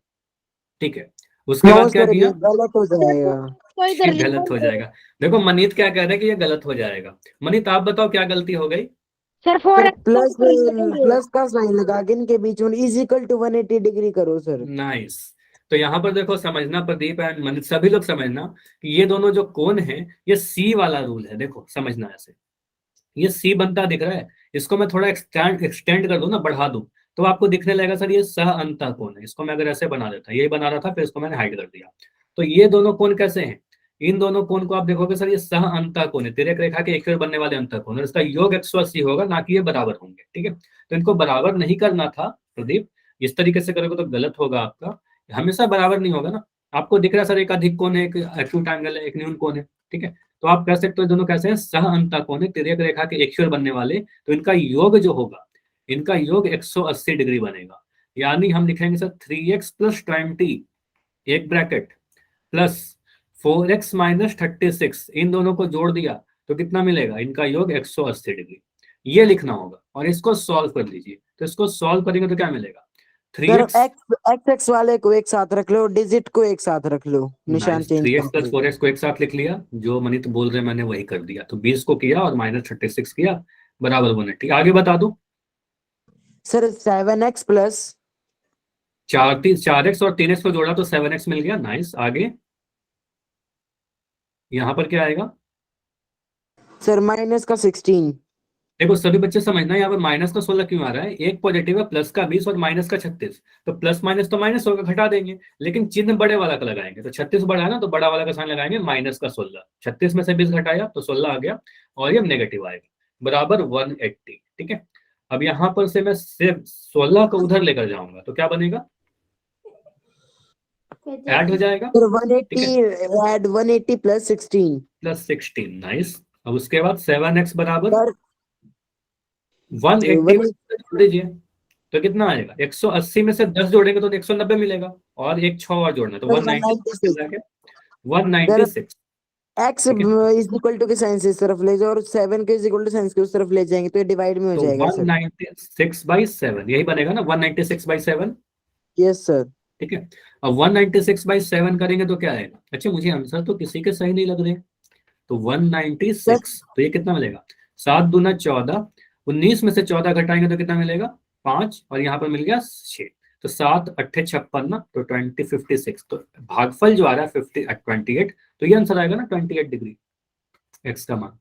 ठीक है, उसके नो बाद क्या सर किया? ये गलत हो जाएगा। तो ये इधर लिखा गलत हो जाएगा। देखो मनीत क्या कह रहे हैं कि ये गलत हो जाएगा। मनीत आप बताओ क्या गलती हो गई? सर सर 4x प्लस का साइन लगा के इनके बीच में इक्वल टू 180 डिग्री करो सर। नाइस। तो यहाँ पर देखो समझना, प्रदीप एंड मनीत सभी लोग समझना कि ये दोनों जो कोण है ये सी वाला रूल है, देखो समझना ऐसे, ये सी बनता दिख रहा है, इसको मैं थोड़ा एक्सटेंड कर दूं ना, बढ़ा दूं, तो आपको दिखने लगेगा सर ये सह अंतः कोण है। इसको मैं अगर ऐसे बना देता, यही बना रहा था, फिर इसको मैंने हाइड कर दिया। तो ये दोनों कोण कैसे हैं? इन दोनों कोण को आप देखोगे सर ये सह अंतः कोण है, तिर्यक रेखा के एक ओर बनने वाले अंतः कोण, और इसका योग 180 होगा, ना कि ये बराबर होंगे, ठीक है। तो इनको बराबर नहीं करना था प्रदीप, इस तरीके से करोगे तो गलत होगा आपका, हमेशा बराबर नहीं होगा ना। आपको दिख रहा है सर एक अधिक कोण है, एक एक्यूट एंगल है, एक न्यून कोण है, ठीक है। तो आप कह सकते हो दोनों कैसे हैं, सह अंतः कोण है, तिर्यक रेखा के एक ओर बनने वाले, तो इनका योग जो होगा, इनका योग 180 डिग्री बनेगा। यानी हम लिखेंगे सर 3x + 20 एक ब्रैकेट प्लस 4x - 36, इन दोनों को जोड़ दिया तो कितना मिलेगा, इनका योग 180 डिग्री, ये लिखना होगा। और इसको सॉल्व कर लीजिए, तो इसको सॉल्व करेंगे तो क्या मिलेगा, सर 3x एक्स वाले को एक साथ रख लो, डिजिट को एक साथ रख लो, निशान नाइस, चेंज 3x करके। + 4x को एक साथ लिख लिया, जो मनीत बोल रहे मैंने वही कर दिया, तो 20 को किया और -36 किया, बराबर 180। आगे बता दो। सर 7x प्लस 4x और 3x को जोड़ा तो 7x मिल गया, नाइस। आगे यहाँ पर क्या आएगा? सर -16। देखो सभी बच्चे समझना, यहाँ पर -16 क्यों आ रहा है, एक पॉजिटिव है, प्लस का 20 और -36, तो प्लस माइनस तो माइनस होगा, घटा देंगे, लेकिन चिन्ह बड़े वाला का लगाएंगे। तो 36 बड़ा है ना, तो बड़ा वाला का साइन लगाएंगे, -16, 36 में से 20 घटाया तो 16 आ गया, और ये नेगेटिव आएगा, बराबर 180, ठीक है। अब यहाँ पर से मैं सिर्फ 16 को उधर लेकर जाऊंगा तो क्या बनेगा, ऐड हो जाएगा, सर ठीक है, 180 ऐड 180 + 16 +16, नाइस। अब उसके बाद 7x बराबर सर 180 में से जोड़ दीजिए तो कितना आएगा, 180 में से 10 जोड़ेंगे तो 190 मिलेगा, और एक 6 और जोड़ना तो 196 196। एक्स इज इक्वल टू के साइन से इस तरफ ले जाओ और 7 के इज इक्वल टू साइन के उस तरफ ले जाएंगे तो ये डिवाइड में हो तो जाएगा सर। 196/7 यही बनेगा ना, 196/7। Yes sir. ठीक है, अब 196/7 करेंगे तो क्या आएगा, अच्छा मुझे आंसर तो किसी के सही नहीं लग रहे, तो 196 तो ये कितना मिलेगा, 7 दूना 14, 19 में से 14 घटाएंगे तो कितना मिलेगा 5, और यहाँ पर मिल गया 6, तो 7 8 56 ना, तो 56, तो भागफल जो आ रहा है 28, तो ये आंसर आएगा ना 28 डिग्री एक्स का मान,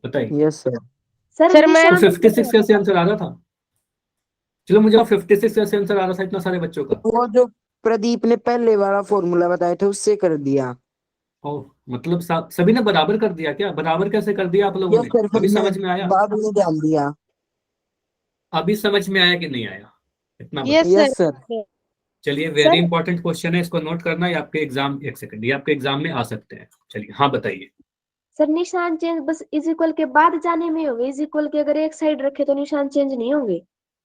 बताइए। Yes sir. सर मैं तो 56 कैसे आंसर आ रहा था, चलो मुझे 56 कैसे आंसर आ रहा था इतना सारे बच्चों का, वो जो प्रदीप ने पहले वाला फॉर्मूला बताया था उससे कर दिया। ओ मतलब सभी ने बराबर कर दिया क्या, बराबर कैसे कर दिया आप लोगों यस ने, सर, अभी फिर समझ में आया, बाद में ध्यान दिया। अभी समझ में आया कि नहीं आया, इतना यस बताओ। Yes sir. चलिए वेरी इंपॉर्टेंट क्वेश्चन है, इसको नोट करना, ये आपके एग्जाम, एक सेकंड, ये आपके एग्जाम में आ सकते हैं। चलिए हाँ बताइए। सर निशान चेंज बस इज इक्वल के बाद जाने में होंगे, इज इक्वल के अगर एक साइड रखे तो निशान चेंज नहीं होंगे।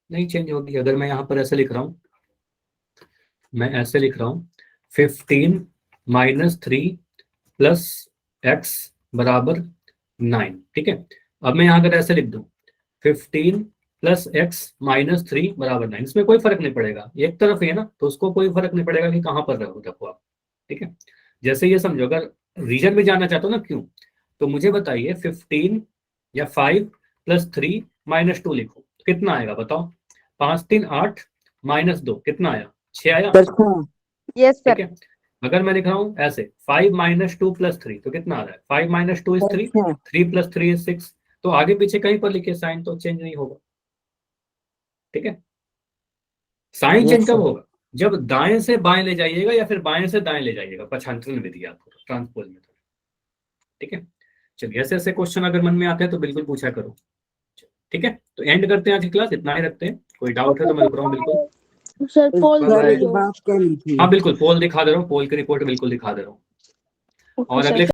नहीं चेंज होगी, अगर मैं यहाँ पर ऐसे लिख रहा हूँ, मैं ऐसे लिख रहा हूँ 15 - 3 + x = 9, ठीक है। अब मैं यहाँ अगर ऐसे लिख दूँ 15 + x - 3 = 9, इसमें कोई फर्क नहीं पड़ेगा, एक तरफ ही है ना, तो उसको कोई फर्क नहीं पड़ेगा कि कहाँ पर रखो आप, ठीक है। जैसे ये समझो, अगर रीजन में जानना चाहते हो ना क्यों, तो मुझे बताइए 15 या 5 + 3 - 2 लिखो तो कितना आएगा बताओ, 5 3 8 -2 कितना आया, 6 आया, यस ठीक सर। है। अगर मैं लिख रहा हूँ ऐसे 5 - 2 + 3 तो कितना आ रहा है, 5 - 2 = 3, 3 + 3 = 6, तो आगे पीछे कहीं पर लिखे साइन तो चेंज नहीं होगा, ठीक है। साइन चेंज कब होगा, जब दाएं से बाएं ले जाइएगा या फिर बाएं से दाएं ले जाइएगा, पक्षांतरण विधि आपको ट्रांसपोज मेथड, ठीक है। चलिए ऐसे ऐसे क्वेश्चन अगर मन में आते हैं तो बिल्कुल पूछा करो, ठीक है। तो एंड करते हैं आज की क्लास, इतना ही रखते हैं, कोई डाउट है तो मैं रुक रहा हूँ बिल्कुल। सर पोल सर दे एक दो। बात कहनी थी। हाँ बिल्कुल पोल दिखा दे रहा हूँ, पोल की रिपोर्ट बिल्कुल दिखा दे रहा हूँ, ओके और सर। अगले